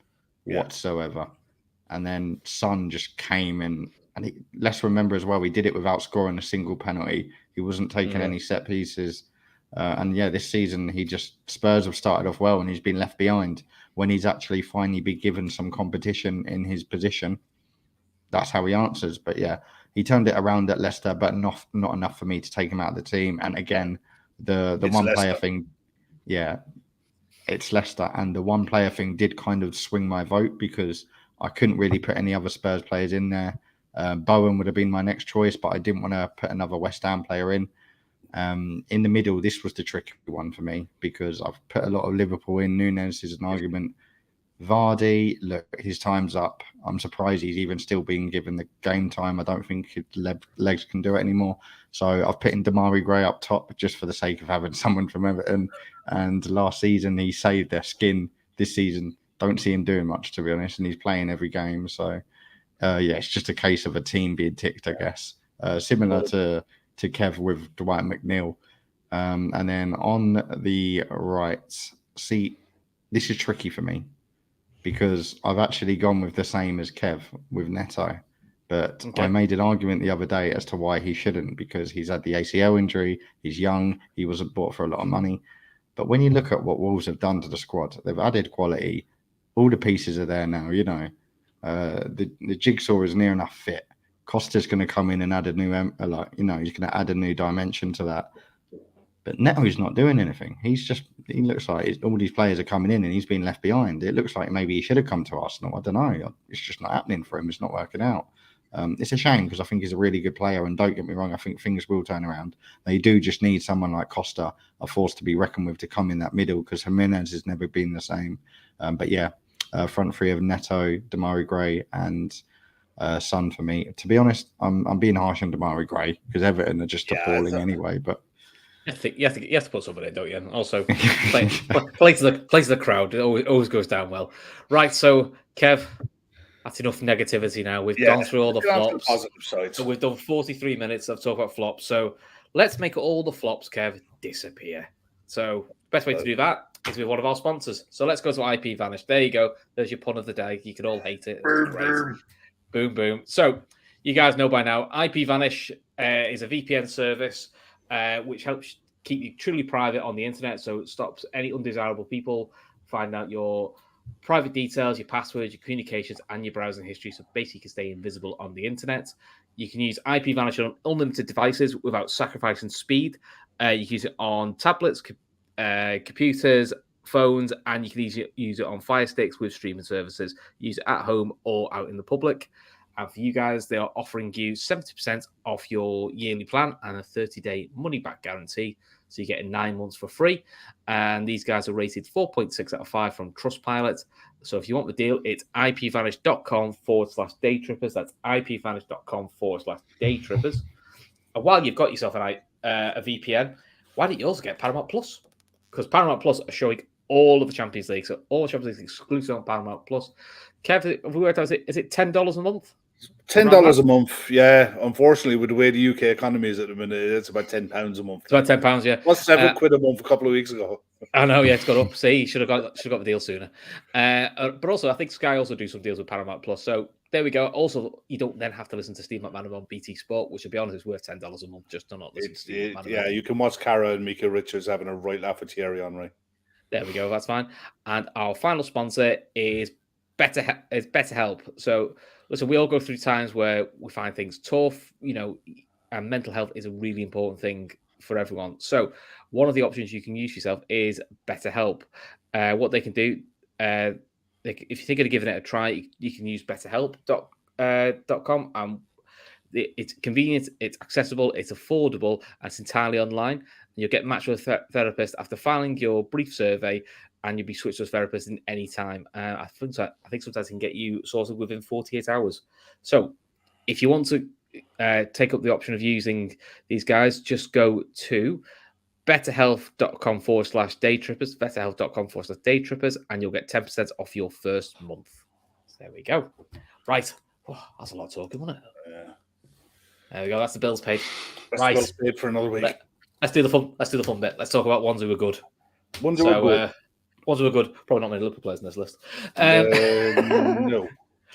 whatsoever. And then Son just came in, and let's remember as well, he did it without scoring a single penalty. He wasn't taking any set pieces. This season Spurs have started off well, and he's been left behind. When he's actually finally been given some competition in his position, that's how he answers. But he turned it around at Leicester, but not enough for me to take him out of the team. And again, the one player thing, it's Leicester, and the one player thing did kind of swing my vote because I couldn't really put any other Spurs players in there. Bowen would have been my next choice, but I didn't want to put another West Ham player in. In the middle, this was the tricky one for me because I've put a lot of Liverpool in. Núñez is an argument. Vardy, look, his time's up. I'm surprised he's even still being given the game time. I don't think his legs can do it anymore. So I've put in Damari Gray up top just for the sake of having someone from Everton. And last season, he saved their skin. This season, don't see him doing much, to be honest. And he's playing every game. So, it's just a case of a team being ticked, I guess. Similar to Kev with Dwight McNeil. And then on the right, see, this is tricky for me, because I've actually gone with the same as Kev with Neto. But okay. I made an argument the other day as to why he shouldn't, because he's had the ACL injury, he's young, he wasn't bought for a lot of money. But when you look at what Wolves have done to the squad, they've added quality. All the pieces are there now, The jigsaw is near enough fit. Costa's going to come in and add a new, he's going to add a new dimension to that. But Neto's not doing anything. He looks like all these players are coming in and he's been left behind. It looks like maybe he should have come to Arsenal. I don't know. It's just not happening for him. It's not working out. It's a shame, because I think he's a really good player. And don't get me wrong, I think things will turn around. They do just need someone like Costa, a force to be reckoned with, to come in that middle, because Jimenez has never been the same. Front three of Neto, Damari Gray and Son for me. To be honest, I'm being harsh on Damari Gray because Everton are just appalling anyway. But I think you have to put somebody in, don't you? And also play to the crowd. It always goes down well. Right, so Kev, that's enough negativity now. We've gone through all the flops. So we've done 43 minutes of talk about flops. So let's make all the flops, Kev, disappear. So best way to do that is with one of our sponsors. So let's go to IP Vanish. There you go. There's your pun of the day. You can all hate it. It's great. Boom, boom. So you guys know by now, IP Vanish is a VPN service which helps keep you truly private on the internet. So it stops any undesirable people find out your private details, your passwords, your communications, and your browsing history. So basically you can stay invisible on the internet. You can use IP Vanish on unlimited devices without sacrificing speed. You can use it on tablets, computers, phones, and you can use it on Fire Sticks with streaming services. Use it at home or out in the public. And for you guys, they are offering you 70% off your yearly plan and a 30-day money-back guarantee. So you get 9 months for free. And these guys are rated 4.6 out of 5 from Trustpilot. So if you want the deal, it's ipvanish.com/daytrippers. That's ipvanish.com/daytrippers. And while you've got yourself a VPN, why don't you also get Paramount Plus? Because Paramount Plus are showing all of the Champions League. So all the Champions League exclusive on Paramount Plus. Kev, have we worked out, is it $10 a month? $10 a month, yeah. Unfortunately, with the way the UK economy is at the minute, it's about £10 a month. It's about £10, yeah. What's £7 a month a couple of weeks ago? I know, yeah, it's gone up. See, you should have got the deal sooner. But also, I think Sky also do some deals with Paramount Plus. So there we go. Also, you don't then have to listen to Steve McManaman on BT Sport, which, to be honest, is worth $10 a month just to not listen to Steve McManaman. Yeah, you can watch Cara and Mika Richards having a right laugh at Thierry Henry. There we go. That's fine. And our final sponsor is BetterHelp. So listen, we all go through times where we find things tough, and mental health is a really important thing for everyone. So one of the options you can use yourself is BetterHelp. What they can do, if you're thinking of giving it a try, you can use betterhelp.com. It's convenient, it's accessible, it's affordable, and it's entirely online. You'll get matched with a therapist after filing your brief survey, and you'll be switched to a therapist in any time. I think sometimes it can get you sorted within 48 hours. So if you want to take up the option of using these guys, just go to betterhealth.com/daytrippers, betterhealth.com/daytrippers, and you'll get 10% off your first month. So there we go. Right. Oh, that's a lot of talking, wasn't it? Yeah. There we go. That's the bills paid. That's the bills paid for another week. Let's do the fun bit. Let's talk about ones who were good. Ones who were good. Probably not many Liverpool players in this list. No.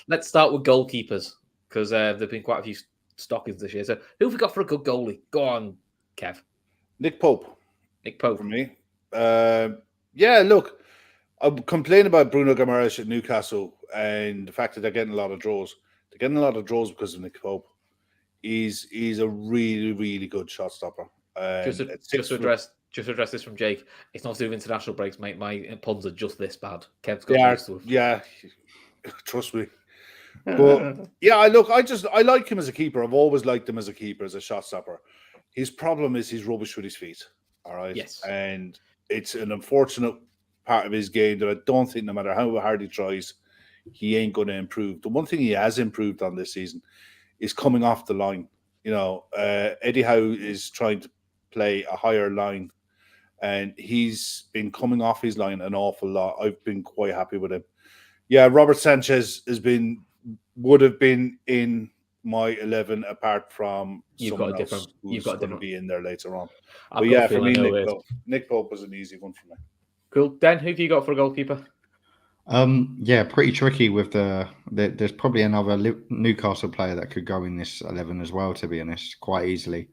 Let's start with goalkeepers, because there have been quite a few stockings this year. So who have we got for a good goalie? Go on, Kev. Nick Pope. For me. Look, I'm complaining about Bruno Guimaraes at Newcastle and the fact that they're getting a lot of draws. They're getting a lot of draws because of Nick Pope. He's a really, really good shot stopper. Just to address this from Jake, it's not to do with international breaks, mate. My puns are just this bad. Kev's got used to it. Yeah, trust me. But I like him as a keeper. I've always liked him as a keeper, as a shot stopper. His problem is he's rubbish with his feet. All right. Yes. And it's an unfortunate part of his game that I don't think, no matter how hard he tries, he ain't going to improve. The one thing he has improved on this season is coming off the line. Eddie Howe is trying to play a higher line, and he's been coming off his line an awful lot. I've been quite happy with him. Yeah, Robert Sanchez would have been in my 11 apart from someone else who's going to be in there later on. But yeah, for me, Nick Pope was an easy one for me. Cool. Dan, who have you got for a goalkeeper? Yeah, pretty tricky with there's probably another Newcastle player that could go in this 11 as well, to be honest, quite easily.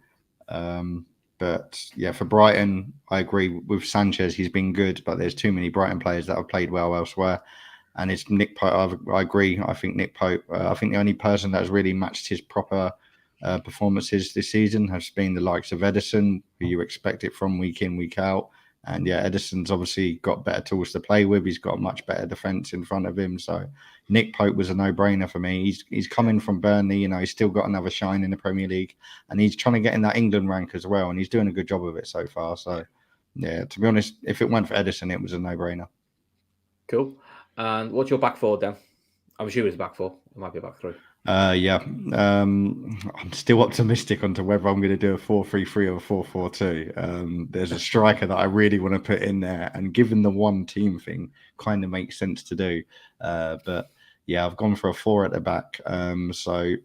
But yeah, for Brighton, I agree with Sanchez. He's been good, but there's too many Brighton players that have played well elsewhere. And it's Nick Pope. I agree. I think Nick Pope, I think the only person that's really matched his proper performances this season has been the likes of Ederson, who you expect it from week in, week out. And yeah, Ederson's obviously got better tools to play with. He's got much better defence in front of him. So Nick Pope was a no-brainer for me. He's coming from Burnley. He's still got another shine in the Premier League. And he's trying to get in that England rank as well. And he's doing a good job of it so far. So yeah, to be honest, if it went for Ederson, it was a no-brainer. Cool. And what's your back four, Dan? I'm assuming it's back four. It might be a back three. Yeah. I'm still optimistic onto whether I'm going to do a 4-3-3 or 4-4-2. There's a striker that I really want to put in there, and given the one team thing, kind of makes sense to do. But yeah, I've gone for a 4 at the back. So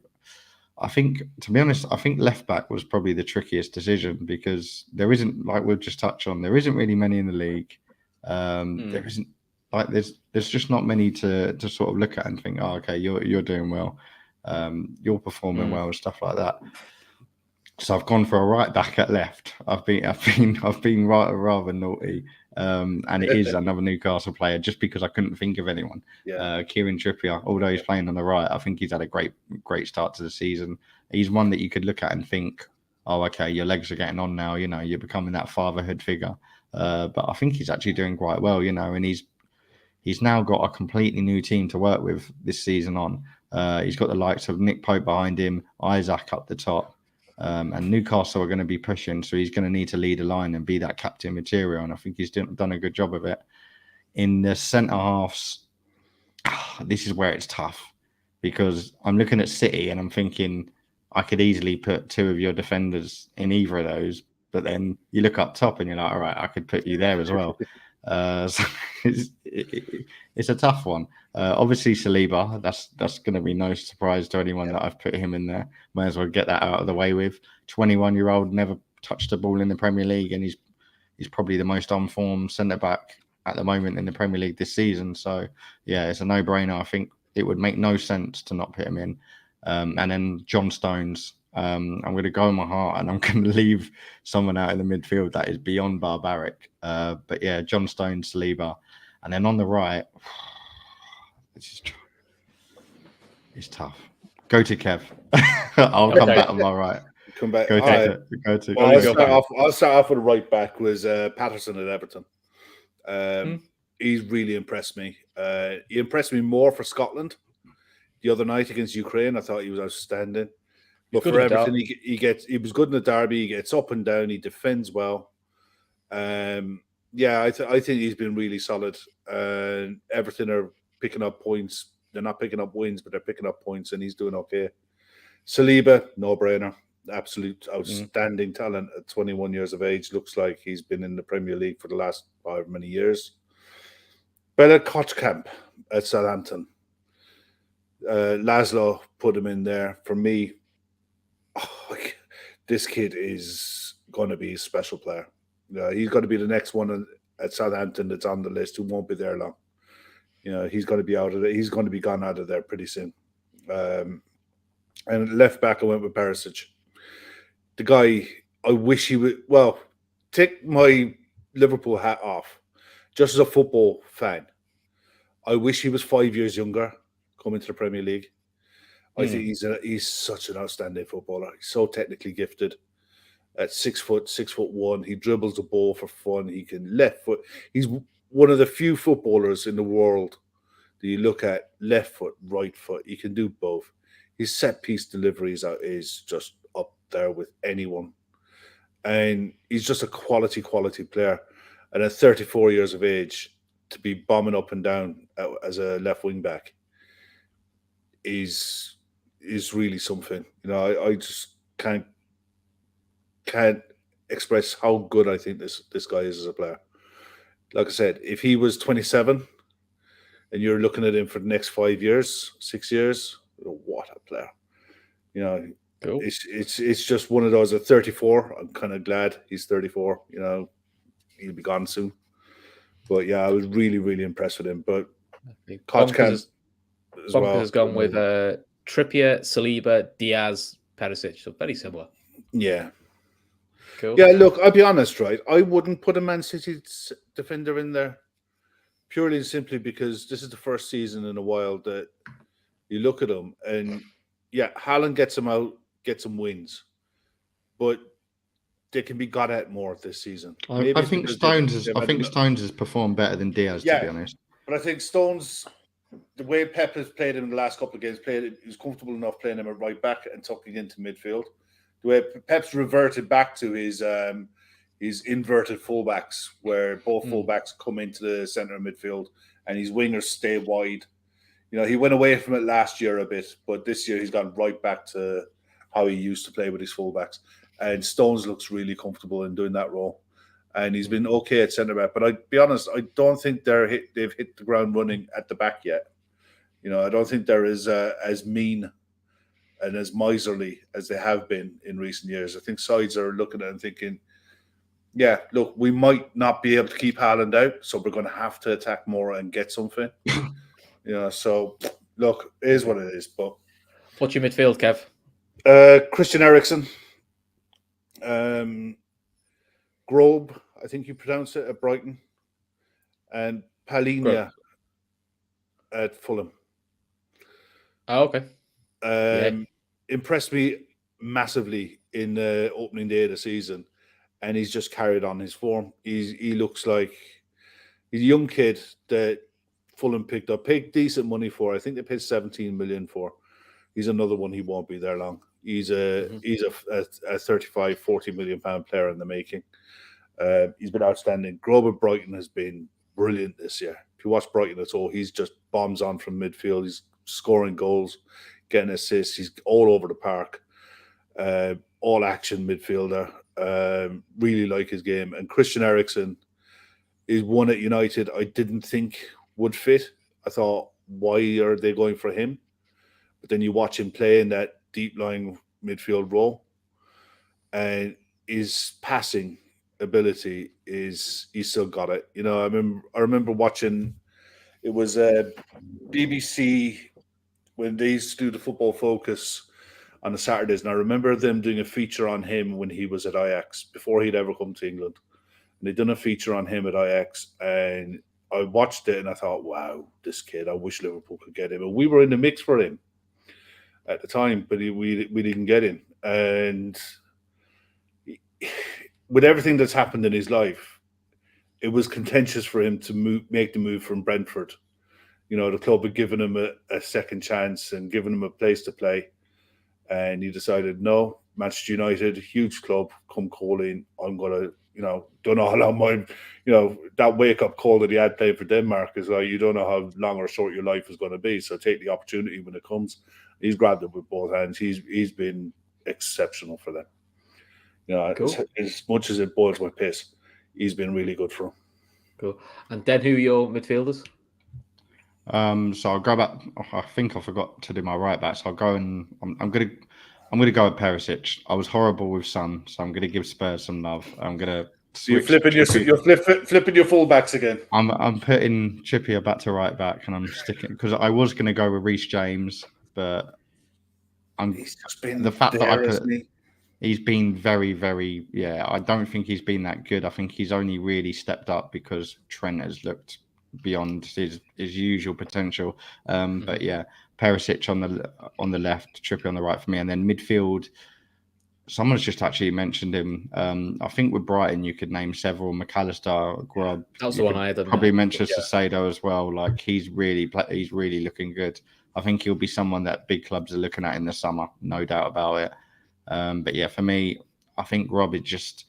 I think, to be honest, I think left back was probably the trickiest decision, because there isn't, like we've just touched on, there isn't really many in the league. There isn't, like, there's just not many to sort of look at and think, oh, okay, you're doing well. You're performing well and stuff like that. So I've gone for a right back at left. I've been rather naughty, and it is another Newcastle player, just because I couldn't think of anyone. Yeah. Kieran Trippier, although he's playing on the right, I think he's had a great start to the season. He's one that you could look at and think, oh, okay, your legs are getting on now. You're becoming that fatherhood figure. But I think he's actually doing quite well. And he's now got a completely new team to work with this season on. He's got the likes of Nick Pope behind him, Isaac up the top, and Newcastle are going to be pushing, so he's going to need to lead a line and be that captain material, and I think he's done a good job of it. In the centre halves, this is where it's tough, because I'm looking at City and I'm thinking I could easily put 2 of your defenders in either of those, but then you look up top and you're like, all right, I could put you there as well. So it's a tough one. Obviously Saliba, that's going to be no surprise to anyone that I've put him in there. May as well get that out of the way with. 21-year-old, never touched a ball in the Premier League, and he's probably the most on form centre back at the moment in the Premier League this season. So yeah, it's a no-brainer. I think it would make no sense to not put him in. And then John Stones. I'm going to go in my heart, and I'm going to leave someone out in the midfield that is beyond barbaric. But yeah, John Stones, Saliba. And then on the right, it's tough. Go to Kev. I'll come back on my right. Come back. I'll start off with the right back. Was Patterson at Everton. He's really impressed me. He impressed me more for Scotland the other night against Ukraine. I thought he was outstanding. But for everything he was good in the derby. He gets up and down. He defends well. I think he's been really solid. Everton are picking up points. They're not picking up wins, but they're picking up points, and he's doing okay. Saliba, no-brainer. Absolute outstanding talent at 21 years of age. Looks like he's been in the Premier League for the last however many years. Bella Kochkamp at Southampton. Laszlo put him in there. For me, this kid is going to be a special player. He's going to be the next one at Southampton that's on the list who won't be there long. He's going to be out of it. He's going to be gone out of there pretty soon. And left back, I went with Perisic. The guy, I wish he would. Well, take my Liverpool hat off. Just as a football fan, I wish he was 5 years younger coming to the Premier League. I think he's such an outstanding footballer. He's so technically gifted. At 6'1", he dribbles the ball for fun. He can left foot. He's one of the few footballers in the world that you look at left foot, right foot. He can do both. His set piece deliveries is just up there with anyone, and he's just a quality player. And at 34 years of age, to be bombing up and down as a left wing back is really something. You know, I just can't express how good I think this guy is as a player. Like I said, if he was 27 and you're looking at him for the next 5 years, 6 years, what a player. You know, Cool. it's just one of those at 34. I'm kind of glad he's 34. You know, he'll be gone soon. But yeah, I was really, really impressed with him. But Bonkers well has gone with Trippier, Saliba, Diaz, Perisic. So very similar. Yeah. Cool. Yeah, look, I'll be honest, right? I wouldn't put a Man City defender in there purely and simply because this is the first season in a while that you look at them and yeah, Haaland gets them out, gets them wins. But they can be got at more this season. I think Stones has performed better than Diaz, to be honest. But I think Stones, the way Pep has played him in the last couple of games, he's comfortable enough playing him at right back and tucking into midfield. The way Pep's reverted back to his inverted fullbacks, where both fullbacks come into the centre of midfield and his wingers stay wide. You know, he went away from it last year a bit, but this year he's gone right back to how he used to play with his fullbacks. And Stones looks really comfortable in doing that role. And he's been okay at centre back. But I'll be honest, I don't think they've hit the ground running at the back yet. You know, I don't think they're as mean and as miserly as they have been in recent years. I think sides are looking at it and thinking, yeah, look, we might not be able to keep Haaland out, so we're going to have to attack more and get something. You know, so look, it is what it is. But what's your midfield, Kev? Christian Eriksen, Grobe, I think you pronounce it, at Brighton, and Palhinha at Fulham. Oh, okay. Impressed me massively in the opening day of the season, and he's just carried on his form. He looks like he's a young kid that Fulham paid decent money for. I think they paid 17 million for. He's another one. He won't be there long. He's a 35, 40 million pound player in the making. He's been outstanding. Grobe at Brighton has been brilliant this year. If you watch Brighton at all, he's just bombs on from midfield. He's scoring goals, getting assists. He's all over the park. All action midfielder. Really like his game. And Christian Eriksen is one at United I didn't think would fit. I thought, why are they going for him? But then you watch him play in that deep lying midfield role, and his passing ability he's still got it. You know, I remember watching, it was BBC when they used to do the Football Focus on the Saturdays, and I remember them doing a feature on him when he was at Ajax before he'd ever come to England. And they'd done a feature on him at Ajax, and I watched it and I thought, wow, this kid, I wish Liverpool could get him. And we were in the mix for him at the time, but we didn't get him. And with everything that's happened in his life, it was contentious for him to make the move from Brentford. You know, the club had given him a second chance and given him a place to play. And he decided, no, Manchester United, huge club, come calling. I'm going to, you know, don't know how long that wake-up call that he had playing for Denmark is like, you don't know how long or short your life is going to be. So take the opportunity when it comes. He's grabbed it with both hands. He's been exceptional for them. You know, cool. as much as it boils my piss, he's been really good for him. Cool. And then who are your midfielders? So I'll go back. I think I forgot to do my right back. So I'll go and I'm gonna go with Perisic. I was horrible with Son, so I'm gonna give Spurs some love. I'm gonna. So you're flipping your fullbacks again. I'm putting Trippier back to right back, and I'm sticking because I was gonna go with Reece James, but he's just been the fact that he's been very, very. Yeah, I don't think he's been that good. I think he's only really stepped up because Trent has looked beyond his usual potential. But yeah, Perisic on the left, Trippier on the right for me, and then midfield. Someone's just actually mentioned him. I think with Brighton, you could name several. McAllister, Grubb. That's the one I had. Probably mention Sasado as well. Like he's really looking good. I think he'll be someone that big clubs are looking at in the summer, no doubt about it. But yeah, for me, I think Grubb is just.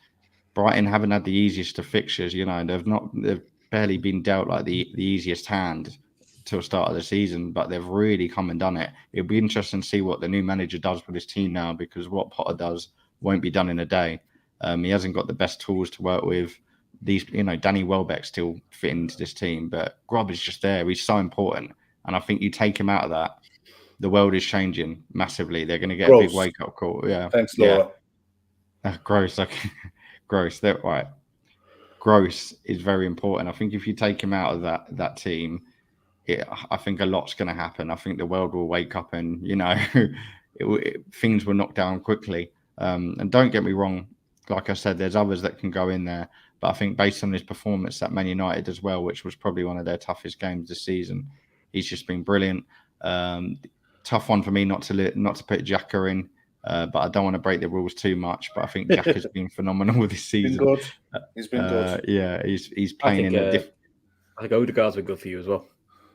Brighton haven't had the easiest of fixtures. You know, they've barely been dealt like the easiest hand till start of the season, but they've really come and done it. It'll be interesting to see what the new manager does with his team now, because what Potter does won't be done in a day. He hasn't got the best tools to work with. These, Danny Welbeck still fit into this team, but Grob is just there. He's so important, and I think you take him out of that, the world is changing massively. They're going to get a big wake up call. Yeah, thanks, Laura. Gross, okay, gross. They're right. Gross is very important. I think if you take him out of that team, I think a lot's going to happen. I think the world will wake up, and things will knock down quickly. And don't get me wrong, like I said, there's others that can go in there, but I think based on his performance at Man United as well, which was probably one of their toughest games this season, he's just been brilliant. Tough one for me not to put Xhaka in, but I don't want to break the rules too much. But I think Xhaka's been phenomenal this season. Been good. He's been good. Yeah, he's playing in a different. I think Odegaard's been good for you as well.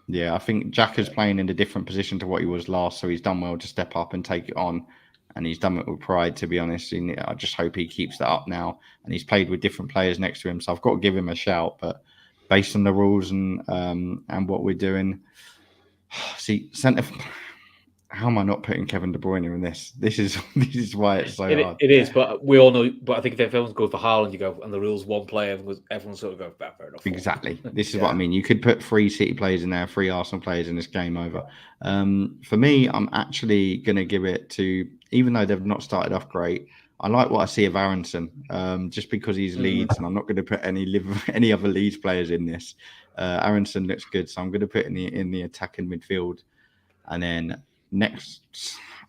Yeah, I think Xhaka's playing in a different position to what he was last, so he's done well to step up and take it on, and he's done it with pride, to be honest. I just hope he keeps that up now, and he's played with different players next to him, so I've got to give him a shout. But based on the rules and what we're doing, see, centre. How am I not putting Kevin De Bruyne in this? This is why it's so hard. It is, but we all know. But I think if everyone's going for Haaland, you go, and the rules one player, everyone sort of goes, fair enough. Exactly. This is what I mean. You could put 3 City players in there, 3 Arsenal players in this game over. For me, I'm actually going to give it to, even though they've not started off great, I like what I see of Aaronson, just because he's Leeds, and I'm not going to put any other Leeds players in this. Aaronson looks good, so I'm going to put in the attacking midfield, and then. Next,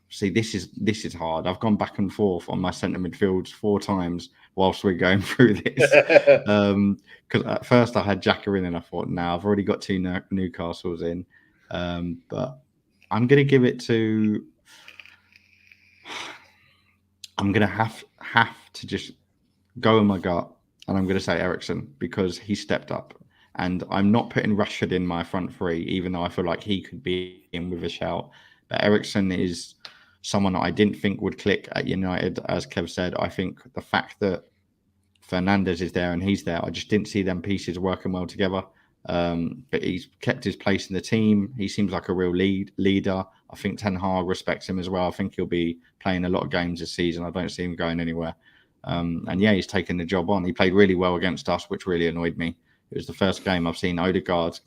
see, this is hard. I've gone back and forth on my centre midfields 4 times whilst we're going through this. Because at first I had Xhaka in, and I thought, now I've already got 2 Newcastles in. But I'm going to give it to. I'm going to have to just go in my gut, and I'm going to say Eriksen, because he stepped up. And I'm not putting Rashford in my front 3, even though I feel like he could be in with a shout. But Eriksen is someone that I didn't think would click at United, as Kev said. I think the fact that Fernandes is there and he's there, I just didn't see them pieces working well together. But he's kept his place in the team. He seems like a real leader. I think Ten Hag respects him as well. I think he'll be playing a lot of games this season. I don't see him going anywhere. And yeah, he's taken the job on. He played really well against us, which really annoyed me. It was the first game I've seen Odegaard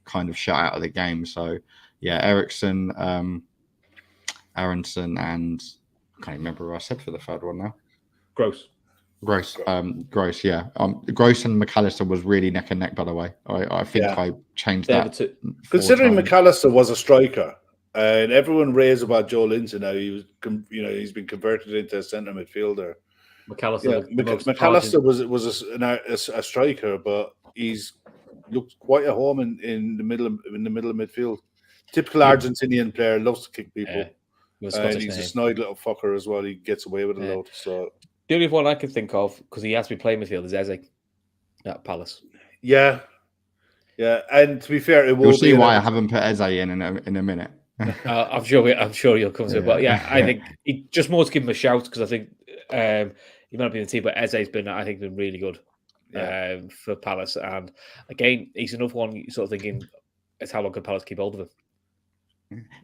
kind of shut out of the game. So yeah, Eriksen, Aaronson, and I can't remember who I said for the third one now. Gross, yeah. Gross and McAllister was really neck and neck, by the way. I think I changed that. Considering McAllister was a striker, and everyone raves about Joe Linton now, he's been converted into a centre midfielder. McAllister was a striker, but he's looked quite at home in the middle of midfield. Typical Argentinian player, loves to kick people. And he's a snide little fucker as well. He gets away with a lot. So the only one I can think of, because he has to be playing midfield, is Eze at Palace. Yeah. And to be fair, it will. You'll see why I haven't put Eze in a minute. I'm sure you'll come to it, but yeah, I think he just more to give him a shout, because I think he might not be in the team, but Eze's been really good for Palace. And again, he's another one you're sort of thinking, it's how long can Palace keep hold of him?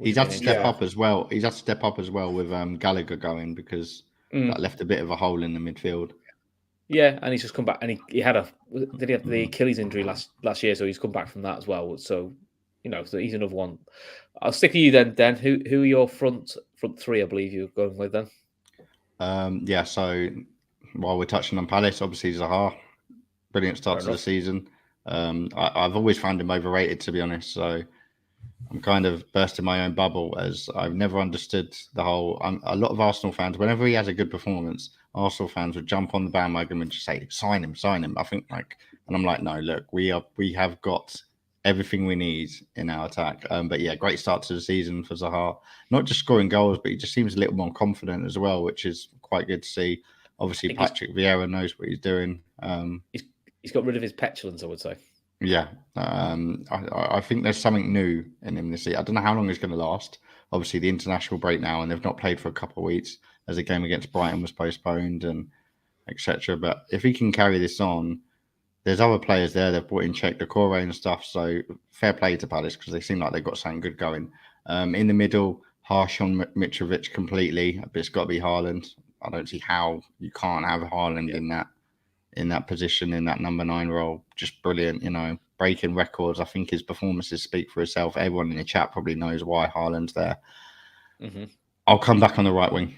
He's had to step up as well. He's had to step up as well with Gallagher going, because that left a bit of a hole in the midfield. Yeah, and he's just come back, and he had did he have the Achilles injury last year? So he's come back from that as well. So so he's another one. I'll stick with you then, Dan. Who are your front 3? I believe you're going with then. So while we're touching on Palace, obviously Zaha, brilliant start to the season. I've always found him overrated, to be honest. So I'm kind of bursting my own bubble, as I've never understood the whole. A lot of Arsenal fans, whenever he has a good performance, Arsenal fans would jump on the bandwagon and just say, sign him. I think and I'm like, no, look, we have got everything we need in our attack. But yeah, great start to the season for Zaha. Not just scoring goals, but he just seems a little more confident as well, which is quite good to see. Obviously, Patrick Vieira knows what he's doing. He's got rid of his petulance, I would say. Yeah, I think there's something new in him this year. I don't know how long it's going to last. Obviously, the international break now, and they've not played for a couple of weeks, as the game against Brighton was postponed and etc. But if he can carry this on, there's other players there. They've brought in Czech Decore and stuff. So fair play to Palace because they seem like they've got something good going. In the middle, harsh on Mitrovic completely. But it's got to be Haaland. I don't see how you can't have Haaland in that position, in that number 9 role. Just brilliant, breaking records. I think his performances speak for itself. Everyone in the chat probably knows why Haaland's there. Mm-hmm. I'll come back on the right wing.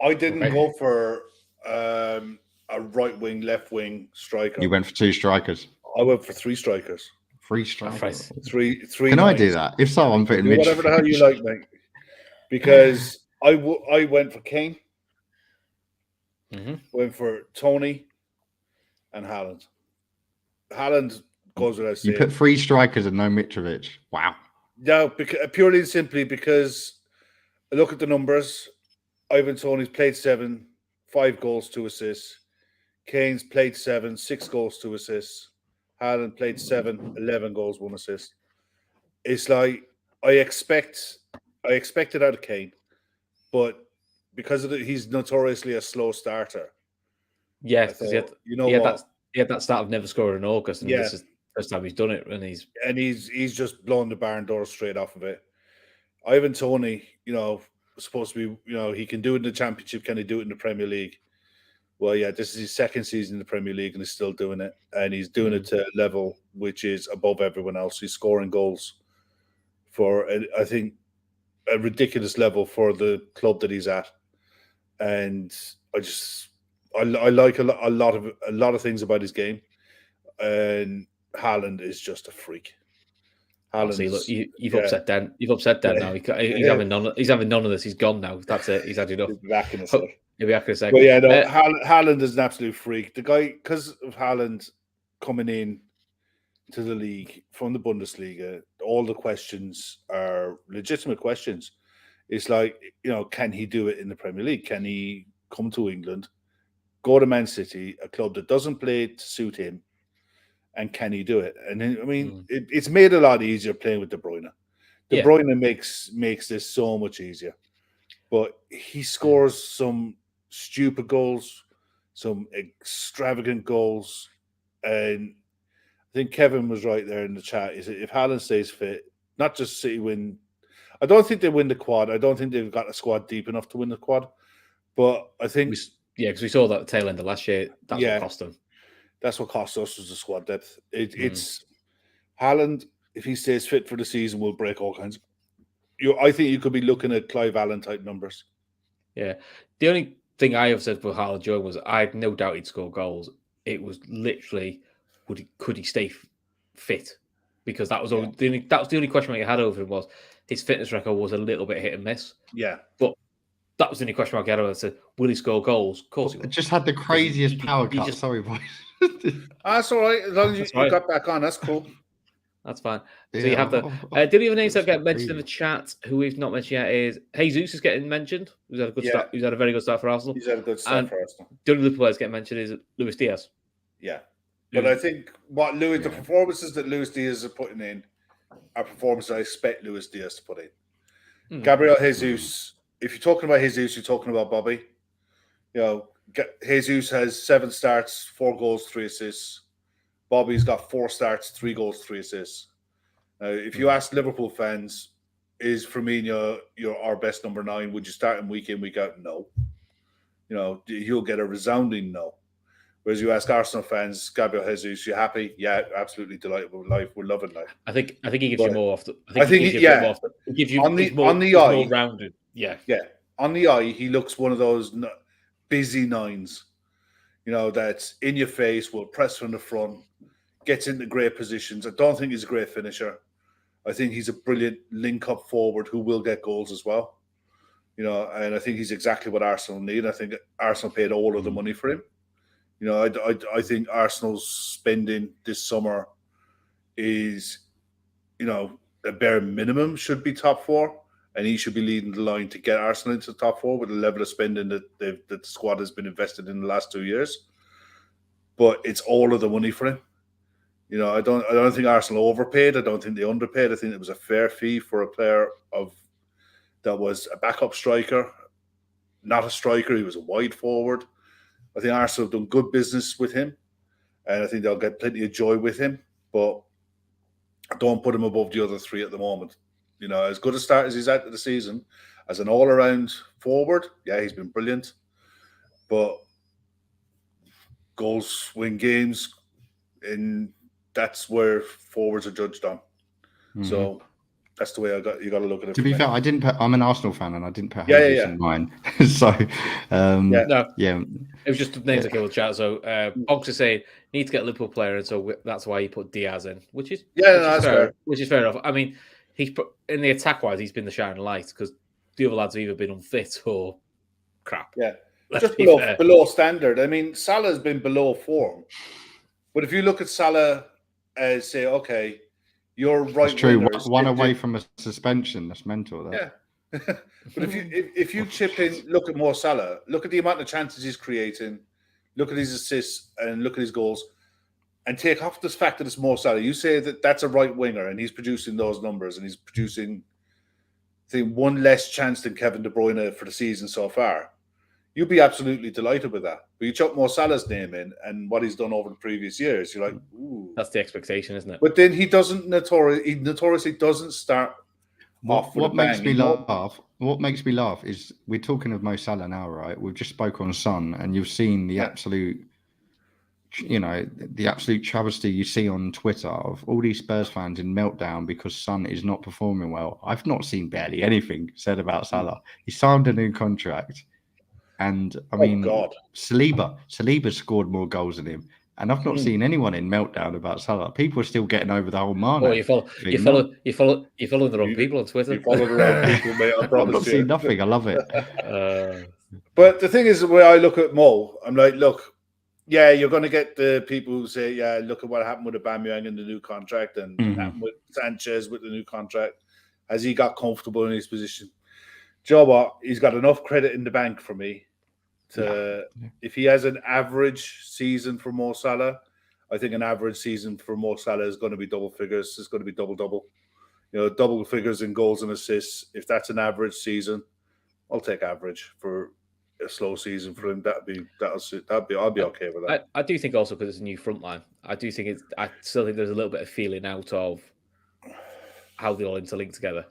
I didn't go for a right wing, left wing striker. You went for 2 strikers. I went for 3 strikers. 3 strikers. Three. Can I do that? If so, I'm putting whatever the hell you like, mate. Because I went for Kane. Mm-hmm. Went for Tony and Haaland. Haaland goes without saying. You put 3 strikers and no Mitrovic. Wow. No, purely and simply because I look at the numbers. Ivan Toney's played 7, 5 goals, 2 assists. Kane's played 7, 6 goals, 2 assists. Haaland played 7, 11 goals, 1 assist. It's like I expected out of Kane, but because he's notoriously a slow starter. Yeah, because he had that start of never scored in August, and this is the first time he's done it, and he's just blown the barn door straight off of it. Ivan Toney, supposed to be, he can do it in the Championship. Can he do it in the Premier League? Well, yeah, this is his 2nd season in the Premier League, and he's still doing it, and he's doing it to a level which is above everyone else. He's scoring goals for, I think, a ridiculous level for the club that he's at, and I like a lot of things about his game, and Haaland is just a freak. See, look, you've upset Dan. You've upset Dan now. He's having none. He's having none of this. He's gone now. That's it. He's had enough. He'll be back in a second. He'll be back in a second. But yeah, no, Haaland is an absolute freak. The guy, because of Haaland coming in to the league from the Bundesliga, all the questions are legitimate questions. It's like, can he do it in the Premier League? Can he come to England, go to Man City, a club that doesn't play to suit him, and can he do it? And I mean, it's made a lot easier playing with De Bruyne. De Bruyne makes this so much easier. But he scores some stupid goals, some extravagant goals, and I think Kevin was right there in the chat. Is if Haaland stays fit, not just City win. I don't think they win the quad. I don't think they've got a squad deep enough to win the quad. But I think because we saw that at the tail end of last year. That's what cost them. That's what cost us was the squad depth. It's Haaland, if he stays fit for the season, will break all kinds. I think you could be looking at Clive Allen type numbers. Yeah. The only thing I have said for Haaland Joe was I had no doubt he'd score goals. It was literally, could he stay fit? Because that was the only question I had over him was his fitness record was a little bit hit and miss. Yeah. But that was the only question I had over him. I said, will he score goals? Of course he will. Just had the craziest power cut. Sorry, boys. That's all right. As long as you got back on, that's cool. That's fine. So you have the. Do we have names that get mentioned in the chat? Who we've not mentioned yet is Jesus is getting mentioned. Who's had a good start. Who's had a very good start for Arsenal. He's had a good start for Arsenal. The other players getting mentioned is Luis Diaz. Yeah, but I think the performances that Luis Diaz is putting in are performances I expect Luis Diaz to put in. Gabriel Jesus. If you're talking about Jesus, you're talking about Bobby. Jesus has 7 starts, 4 goals, 3 assists. Bobby's got 4 starts, 3 goals, 3 assists. Now, if you ask Liverpool fans, is Firmino our best number 9? Would you start him week in, week out? No. You'll get a resounding no. Whereas you ask Arsenal fans, Gabriel Jesus, you happy? Yeah, absolutely delighted with life. We're loving life. I think he gives you more often. He gives you on the eye, more rounded. Yeah. On the eye, he looks one of those busy 9s. That's in your face, will press from the front, gets into great positions. I don't think he's a great finisher. I think he's a brilliant link-up forward who will get goals as well. And I think he's exactly what Arsenal need. I think Arsenal paid all of the money for him. I think Arsenal's spending this summer is, a bare minimum should be top 4, and he should be leading the line to get Arsenal into the top 4 with the level of spending that the squad has been invested in the last 2 years. But it's all of the money for him. I don't think Arsenal overpaid. I don't think they underpaid. I think it was a fair fee for a player that was a backup striker, not a striker. He was a wide forward. I think Arsenal have done good business with him. and I think they'll get plenty of joy with him. But I don't put him above the other three at the moment. You know, as good a start as he's had to the season, as an all-around forward, yeah, he's been brilliant. But goals win games, and that's where forwards are judged on. Mm-hmm. So that's the way you got to look at it. To be fair, I'm an Arsenal fan, and I didn't put Jesus in mine. So, it was just the names that killed the chat. So, Boggs is saying need to get a Liverpool player, and so that's why he put Diaz in, which is fair. Which is fair enough. I mean, he's put in the attack wise, he's been the shining light because the other lads have either been unfit or crap. Yeah, just below standard. I mean, Salah's been below form, but if you look at Salah as say, okay, you're right. That's true. One away from a suspension. That's mental. That. Yeah. But if you chip in, look at Mo Salah, look at the amount of chances he's creating, look at his assists and look at his goals, and take off this fact that it's Mo Salah. You say that that's a right winger and he's producing those numbers and he's producing, I think, one less chance than Kevin De Bruyne for the season so far. You'd be absolutely delighted with that. But you chuck Mo Salah's name in and what he's done over the previous years, you're like, ooh. That's the expectation, isn't it? But then he notoriously doesn't start. What makes me laugh is we're talking of Mo Salah now, right? We've just spoke on Son, and you've seen the absolute, the absolute travesty you see on Twitter of all these Spurs fans in meltdown because Son is not performing well. I've not seen barely anything said about Salah. He signed a new contract, and Saliba scored more goals than him. And I've not seen anyone in meltdown about Salah. People are still getting over the whole Mane. Oh, you follow the wrong people on Twitter. You follow the wrong people, mate. I promise I've not seen nothing. I love it. But the thing is, the way I look at Mo, I'm like, look, yeah, you're going to get the people who say, yeah, look at what happened with Aubameyang in the new contract and happened with Sanchez with the new contract. Has he got comfortable in his position? Do you know what? He's got enough credit in the bank for me. If he has an average season for Mo Salah, I think an average season for Mo Salah is going to be double figures. It's going to be double. Double figures in goals and assists. If that's an average season, I'll take average for a slow season for him. I'll be okay with that. I do think also because it's a new front line. I still think there's a little bit of feeling out of how they all interlink together.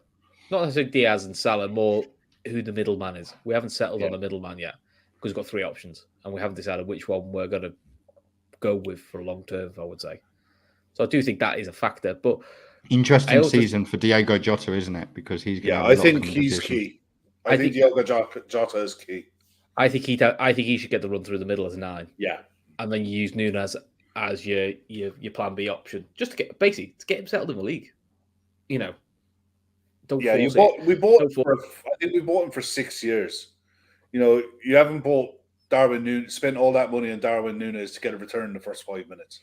Not necessarily Diaz and Salah, more who the middleman is. We haven't settled on a middleman yet. Because we've got three options, and we haven't decided which one we're going to go with for a long term, I would say. So I do think that is a factor. But interesting season for Diogo Jota, isn't it? Because he's I think he's key. I think Diogo Jota is key. I think he should get the run through the middle as a 9. Yeah, and then you use Nunes as your plan B option, just to get him settled in the league. Don't force it. We bought him for 6 years. You haven't bought Darwin Nunes, spent all that money on Darwin Nunes to get a return in the first 5 minutes.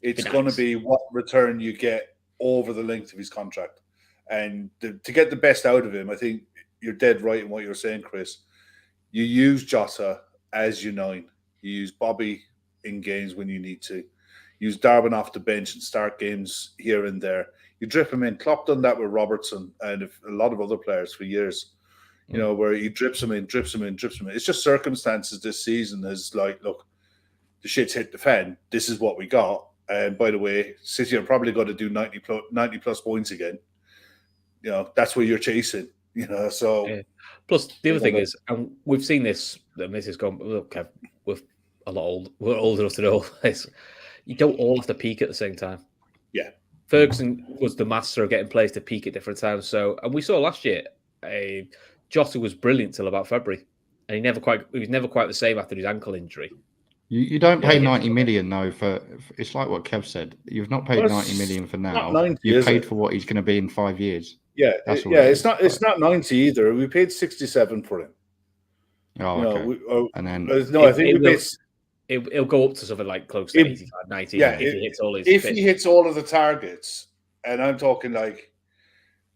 It's going to be what return you get over the length of his contract. And to get the best out of him, I think you're dead right in what you're saying, Chris. You use Jota as your 9. You use Bobby in games when you need to. Use Darwin off the bench and start games here and there. You drip him in. Klopp done that with Robertson and a lot of other players for years. Where he drips him in. It's just circumstances this season is like, look, the shit's hit the fan. This is what we got. And by the way, City are probably going to do 90 plus points again. That's what you're chasing. So. Yeah. Plus, the other thing is, and we've seen this, and this has gone, look, we're a lot old. We're old enough to know this. You don't all have to peak at the same time. Yeah. Ferguson was the master of getting players to peak at different times. So, and we saw last year, Jota was brilliant till about February, and he was never quite the same after his ankle injury. You don't pay 90 million though for it's like what Kev said. You've not paid 90 million for now. 90, you've paid for what he's going to be in 5 years. Yeah, it's not 90 either. We paid 67 for him. Oh, okay. And then I think it'll go up to something like close to 85, 90. Yeah, if he hits all his. If he hits all of the targets, and I'm talking like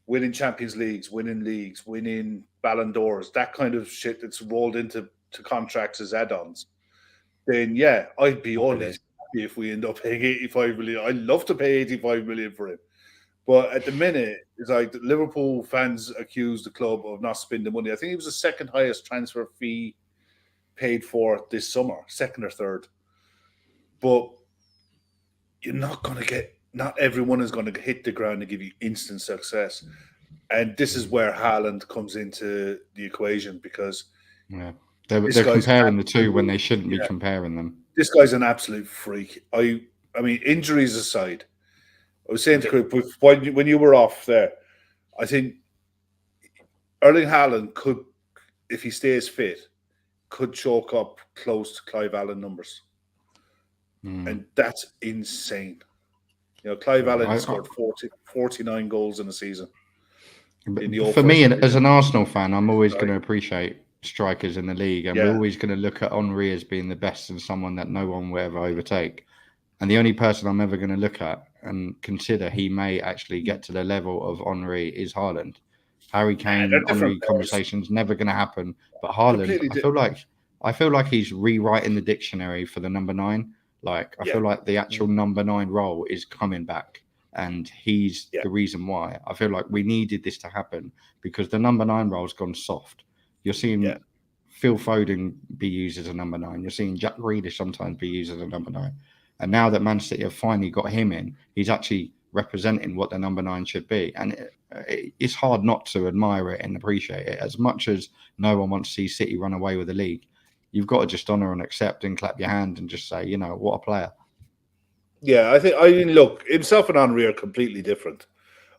winning Champions Leagues, winning Ballon d'Ors, that kind of shit that's rolled into contracts as add-ons, then yeah, I'd be honest happy if we end up paying 85 million. I'd love to pay 85 million for him. But at the minute, it's like the Liverpool fans accuse the club of not spending money. I think it was the second highest transfer fee paid for this summer, second or third. But you're not going to get. Not everyone is going to hit the ground and give you instant success, and this is where Haaland comes into the equation because they're comparing the two when they shouldn't be comparing them. This guy's an absolute freak. I mean, injuries aside, I was saying to Chris, when you were off there, I think Erling Haaland could, if he stays fit, could chalk up close to Clive Allen numbers. And that's insane. Clive Allen scored 49 goals in a season. For me, as an Arsenal fan, I'm always going to appreciate strikers in the league, and we're always going to look at Henry as being the best and someone that no one will ever overtake. And the only person I'm ever going to look at and consider he may actually get to the level of Henry is Haaland. Harry Kane, Henry conversation's never going to happen. But Haaland, I feel like he's rewriting the dictionary for the number 9. Like, I feel like the actual number 9 role is coming back, and he's the reason why. I feel like we needed this to happen because the number 9 role's gone soft. You're seeing Phil Foden be used as a number 9. You're seeing Jack Grealish sometimes be used as a number 9. And now that Man City have finally got him in, he's actually representing what the number 9 should be. And it's hard not to admire it and appreciate it. As much as no one wants to see City run away with the league, you've got to just honour and accept and clap your hand and just say, what a player. Yeah, I mean, look, himself and Henry are completely different.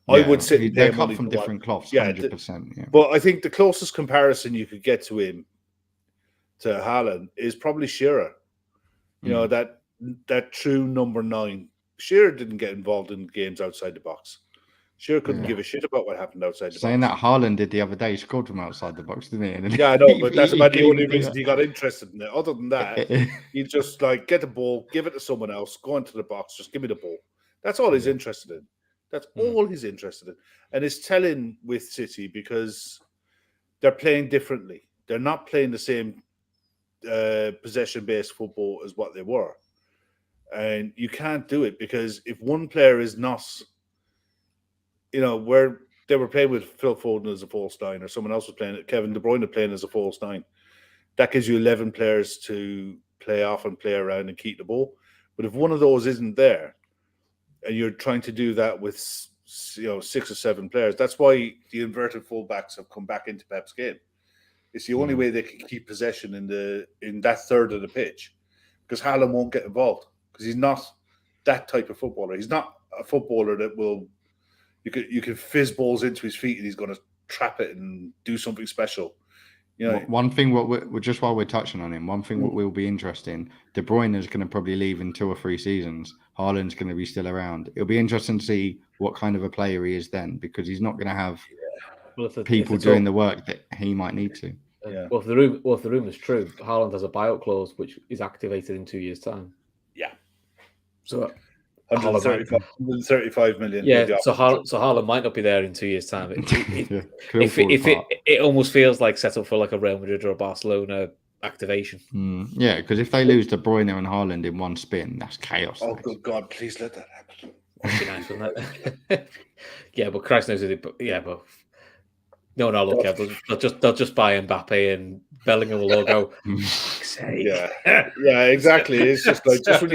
I would sit and they're cut from different cloths, 100%. But I think the closest comparison you could get to him, to Haaland, is probably Shearer. That true number 9. Shearer didn't get involved in games outside the box. Shearer couldn't give a shit about what happened outside the box. Saying that Haaland did the other day, he scored from outside the box, didn't he? Yeah, I know, but that's about the only reason he got interested in it. Other than that, he just get the ball, give it to someone else, go into the box, just give me the ball. That's all he's interested in. That's all he's interested in. And it's telling with City because they're playing differently. They're not playing the same possession-based football as what they were. And you can't do it because if one player is not, where they were playing with Phil Foden as a false 9 or someone else was playing, Kevin De Bruyne playing as a false 9, that gives you 11 players to play off and play around and keep the ball. But if one of those isn't there, and you're trying to do that with 6 or 7 players, that's why the inverted fullbacks have come back into Pep's game. It's the only way they can keep possession in that third of the pitch, because Haaland won't get involved because he's not that type of footballer. He's not a footballer that will you can fizz balls into his feet and he's going to trap it and do something special. One thing, just while we're touching on him, one thing what will be interesting, De Bruyne is going to probably leave in 2 or 3 seasons. Haaland's going to be still around. It'll be interesting to see what kind of a player he is then, because he's not going to have people doing the work that he might need to. Well, if the room is true, Haaland has a buyout clause which is activated in 2 years' time. Yeah. So 135 million. Yeah, so Haaland might not be there in 2 years' time. It almost feels like set up for like a Real Madrid or a Barcelona activation. Yeah, because if they lose De Bruyne and Haaland in one spin, that's chaos. Oh, good God, please let that happen. That'd be nice, wouldn't it? Yeah, but Christ knows it. But no, look, they'll just buy Mbappe and Bellingham will all go. Yeah, exactly. It's just like just when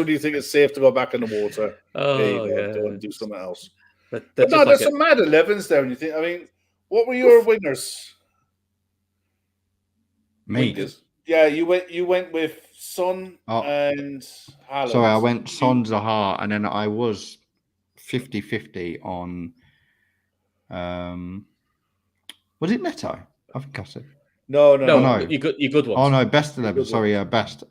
you think it's safe to go back in the water, do something else. But there's some mad 11s there. When you think, I mean, what were your wingers? Me? Yeah, you went with Son and Haaland. Sorry, I went Son, Zaha, and then I was 50-50 on. Was it Neto? I think I said. No. You good ones. Oh no, best 11. Sorry, best.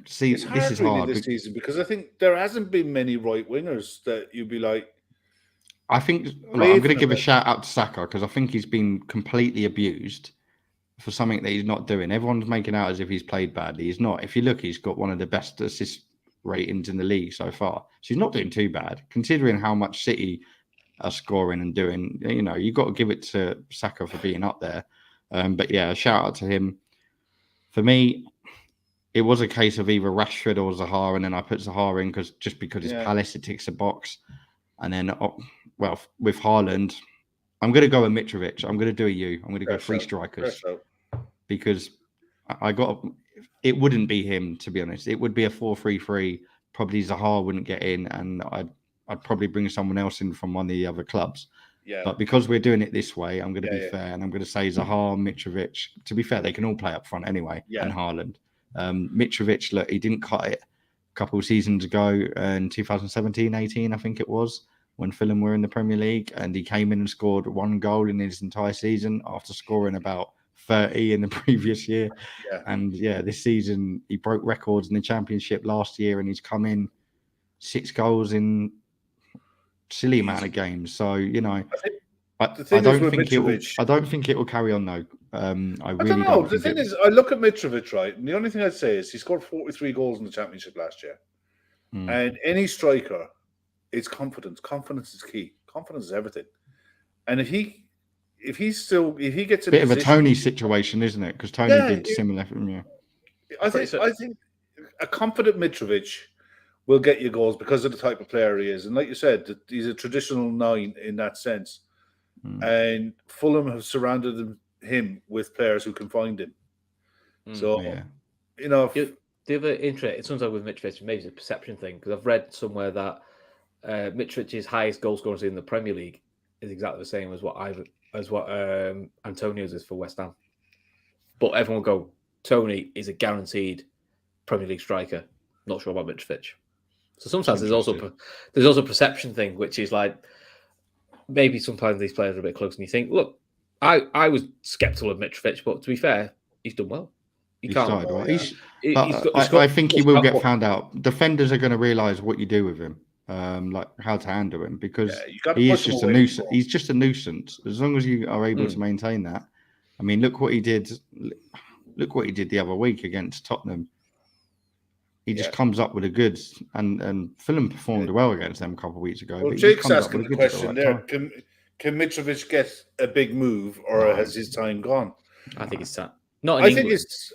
See, it's this is hard this season because I think there hasn't been many right wingers that you'd be like. I think I'm going to give a shout out to Saka because I think he's been completely abused for something that he's not doing. Everyone's making out as if he's played badly. He's not. If you look, he's got one of the best assist ratings in the league so far. So he's not doing too bad considering how much City are scoring and doing. You've got to give it to Saka for being up there. But yeah, shout out to him. For me, it was a case of either Rashford or Zaha, and then I put Zaha in because it's Palace, it ticks a box. And then, with Haaland, I'm going to go with Mitrovic. I'm going to do a U. I'm going to go 3 strikers because it wouldn't be him, to be honest. It would be a 4-3-3. Probably Zaha wouldn't get in, and I'd probably bring someone else in from one of the other clubs. Yeah. But because we're doing it this way, I'm going to be Yeah. fair, and I'm going to say Zaha, Mitrovic. To be fair, they can all play up front anyway, and Haaland. Mitrovic, look, he didn't cut it a couple of seasons ago in 2017-18, I think it was, when Fulham were in the Premier League, and he came in and scored 1 goal in his entire season after scoring about 30 in the previous year. Yeah. And this season he broke records in the Championship last year, and he's come in 6 goals in silly amount of games. So I don't think it will carry on though. I don't know. The thing is, I look at Mitrovic, right, and the only thing I'd say is he scored 43 goals in the Championship last year. And any striker, it's confidence. Confidence is key. Confidence is everything. And if he gets a bit of a Tony situation, isn't it? Because Tony did similar. Yeah. I think a confident Mitrovic will get you goals because of the type of player he is, and like you said, he's a traditional 9 in that sense. And Fulham have surrounded him with players who can find him. So the other interest, sometimes with Mitrovic, maybe it's a perception thing, because I've read somewhere that Mitrovic's highest goal scorers in the Premier League is exactly the same as what Antonio's is for West Ham. But everyone will go, Tony is a guaranteed Premier League striker. Not sure about Mitrovic. So sometimes there's also a perception thing, which is like maybe sometimes these players are a bit close, and you think, look, I was skeptical of Mitrovic, but to be fair, he's done well. I think he will get found out. Defenders are going to realise what you do with him. Like how to handle him, because he is just a nuisance. He's just a nuisance. As long as you are able to maintain that. I mean, look what he did. Look what he did the other week against Tottenham. He just comes up with the goods, and Fulham performed well against them a couple of weeks ago. Well, Jake's asking the question there: Can Mitrovic get a big move, or has his time gone? I think it's time. Not in England. Think it's.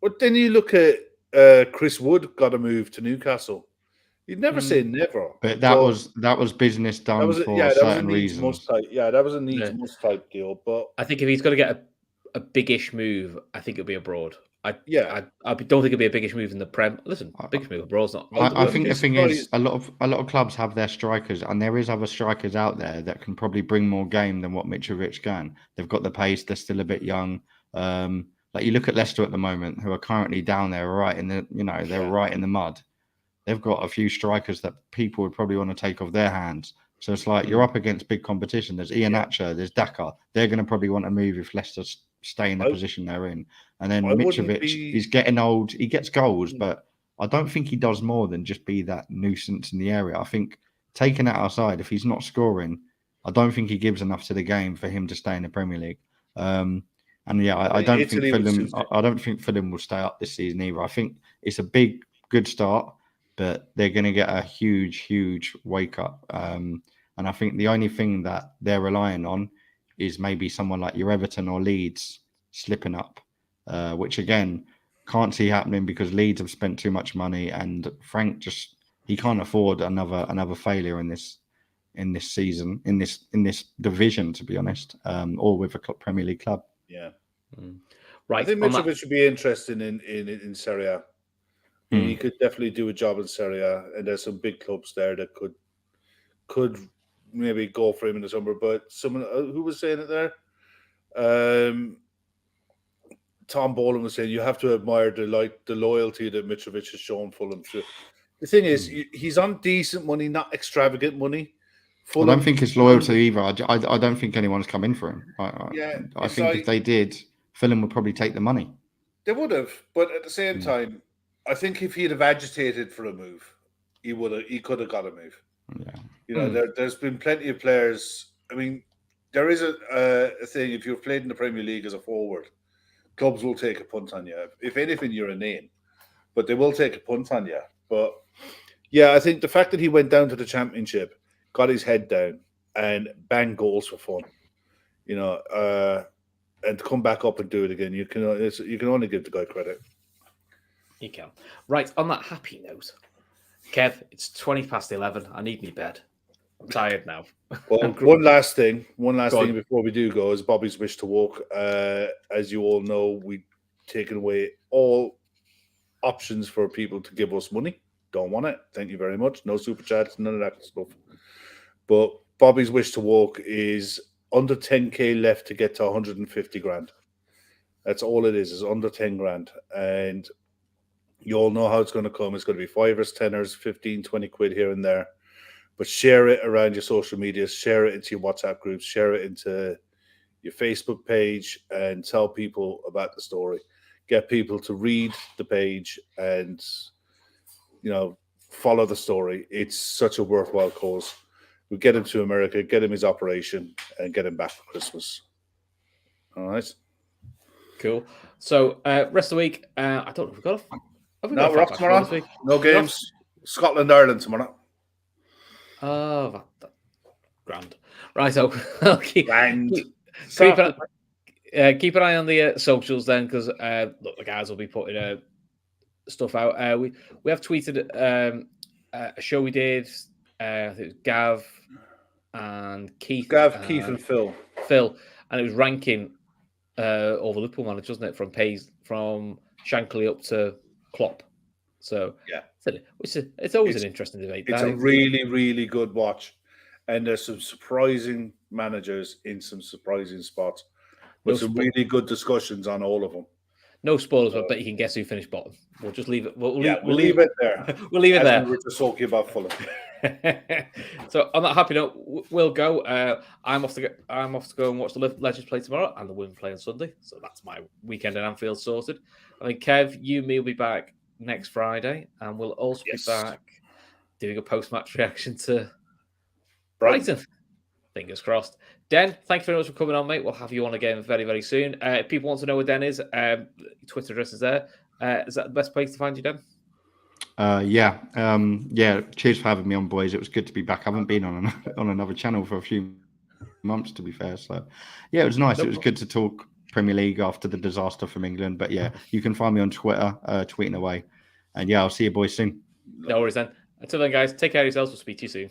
But then you look at Chris Wood got a move to Newcastle. You'd never say never. But that was business done for certain reasons. That was a needs must type deal. But I think if he's going to get a biggish move, I think it'll be abroad. I don't think it'll be a biggish move in the Prem. Listen, biggish move abroad's not. I think the thing is, a lot of clubs have their strikers, and there is other strikers out there that can probably bring more game than what Mitrovic can. They've got the pace. They're still a bit young. Like you look at Leicester at the moment, who are currently down there, right in the they're right in the mud. They've got a few strikers that people would probably want to take off their hands. So it's like you're up against big competition. There's Ian Atcher, there's Daka. They're going to probably want to move if Leicester stay in the position they're in. And then Mitrovic, he's getting old. He gets goals, but I don't think he does more than just be that nuisance in the area. I think taking that outside, if he's not scoring, I don't think he gives enough to the game for him to stay in the Premier League. I don't think Fulham will stay up this season either. I think it's a good start, but they're going to get a huge wake up. And I think the only thing that they're relying on is maybe someone like your Everton or Leeds slipping up, which again can't see happening because Leeds have spent too much money, and Frank he can't afford another failure in this season, in this division, to be honest, or with a Premier League club. Yeah, right. I think Mitrovic should be interested in Serie A. He could definitely do a job in Serie A, and there's some big clubs there that could maybe go for him in the summer. But someone who was saying it there, Tom Boland was saying you have to admire the loyalty that Mitrovic has shown Fulham. The thing is, he's on decent money, not extravagant money. I don't think it's loyalty either. I don't think anyone's come in for him. I think if they did, Fulham would probably take the money. They would have, but at the same time, I think if he'd have agitated for a move, he could have got a move. Yeah. There's been plenty of players. I mean, there is a thing. If you've played in the Premier League as a forward, clubs will take a punt on you. If anything, you're a name, but they will take a punt on you. But I think the fact that he went down to the Championship, got his head down, and banged goals for fun, and to come back up and do it again, you can only give the guy credit. You can. Right, on that happy note, Kev, it's 11:20. I need me bed. I'm tired now. Well, one last thing before we do go is Bobby's wish to walk. As you all know, we've taken away all options for people to give us money. Don't want it. Thank you very much. No super chats, none of that stuff. But Bobby's wish to walk is under 10k left to get to 150 grand. That's all it is under 10 grand. And you all know how it's going to come. It's going to be 5ers, 10ers, 15, 20 quid here and there. But share it around your social media, share it into your WhatsApp groups, share it into your Facebook page, and tell people about the story. Get people to read the page and, follow the story. It's such a worthwhile cause. We get him to America, get him his operation, and get him back for Christmas. All right. Cool. So, rest of the week, I don't know if we've got we're off tomorrow. This week? No games. Scotland, Ireland tomorrow. Oh, grand. Right, so I'll keep an eye on the socials then, because the guys will be putting stuff out. We have tweeted a show we did. I think it was Gav and Keith. Keith, and Phil. And it was ranking all the Liverpool managers, wasn't it? From Shankly up to Klopp. So yeah, it's always an interesting debate. It's a really, really good watch, and there's some surprising managers in some surprising spots, with some really good discussions on all of them. No spoilers, but you can guess who finished bottom. We'll just leave it. We'll leave it there. We'll leave it there. We're just talking about Fulham. So on that happy note, we'll go. I'm off to go and watch the Legends play tomorrow and the Women play on Sunday. So that's my weekend in Anfield sorted. I think Kev, me will be back next Friday, and we'll also be back doing a post-match reaction to Brighton. Fingers crossed. Den, thank you very much for coming on, mate. We'll have you on again very, very soon. If people want to know where Den is, Twitter address is there. Is that the best place to find you, Den? Yeah. Cheers for having me on, boys. It was good to be back. I haven't been on another channel for a few months, to be fair. So, yeah, it was nice. It was good to talk Premier League after the disaster from England. But yeah, you can find me on Twitter, tweeting away. And yeah, I'll see you boys soon. No worries then. Until then, guys, take care of yourselves. We'll speak to you soon.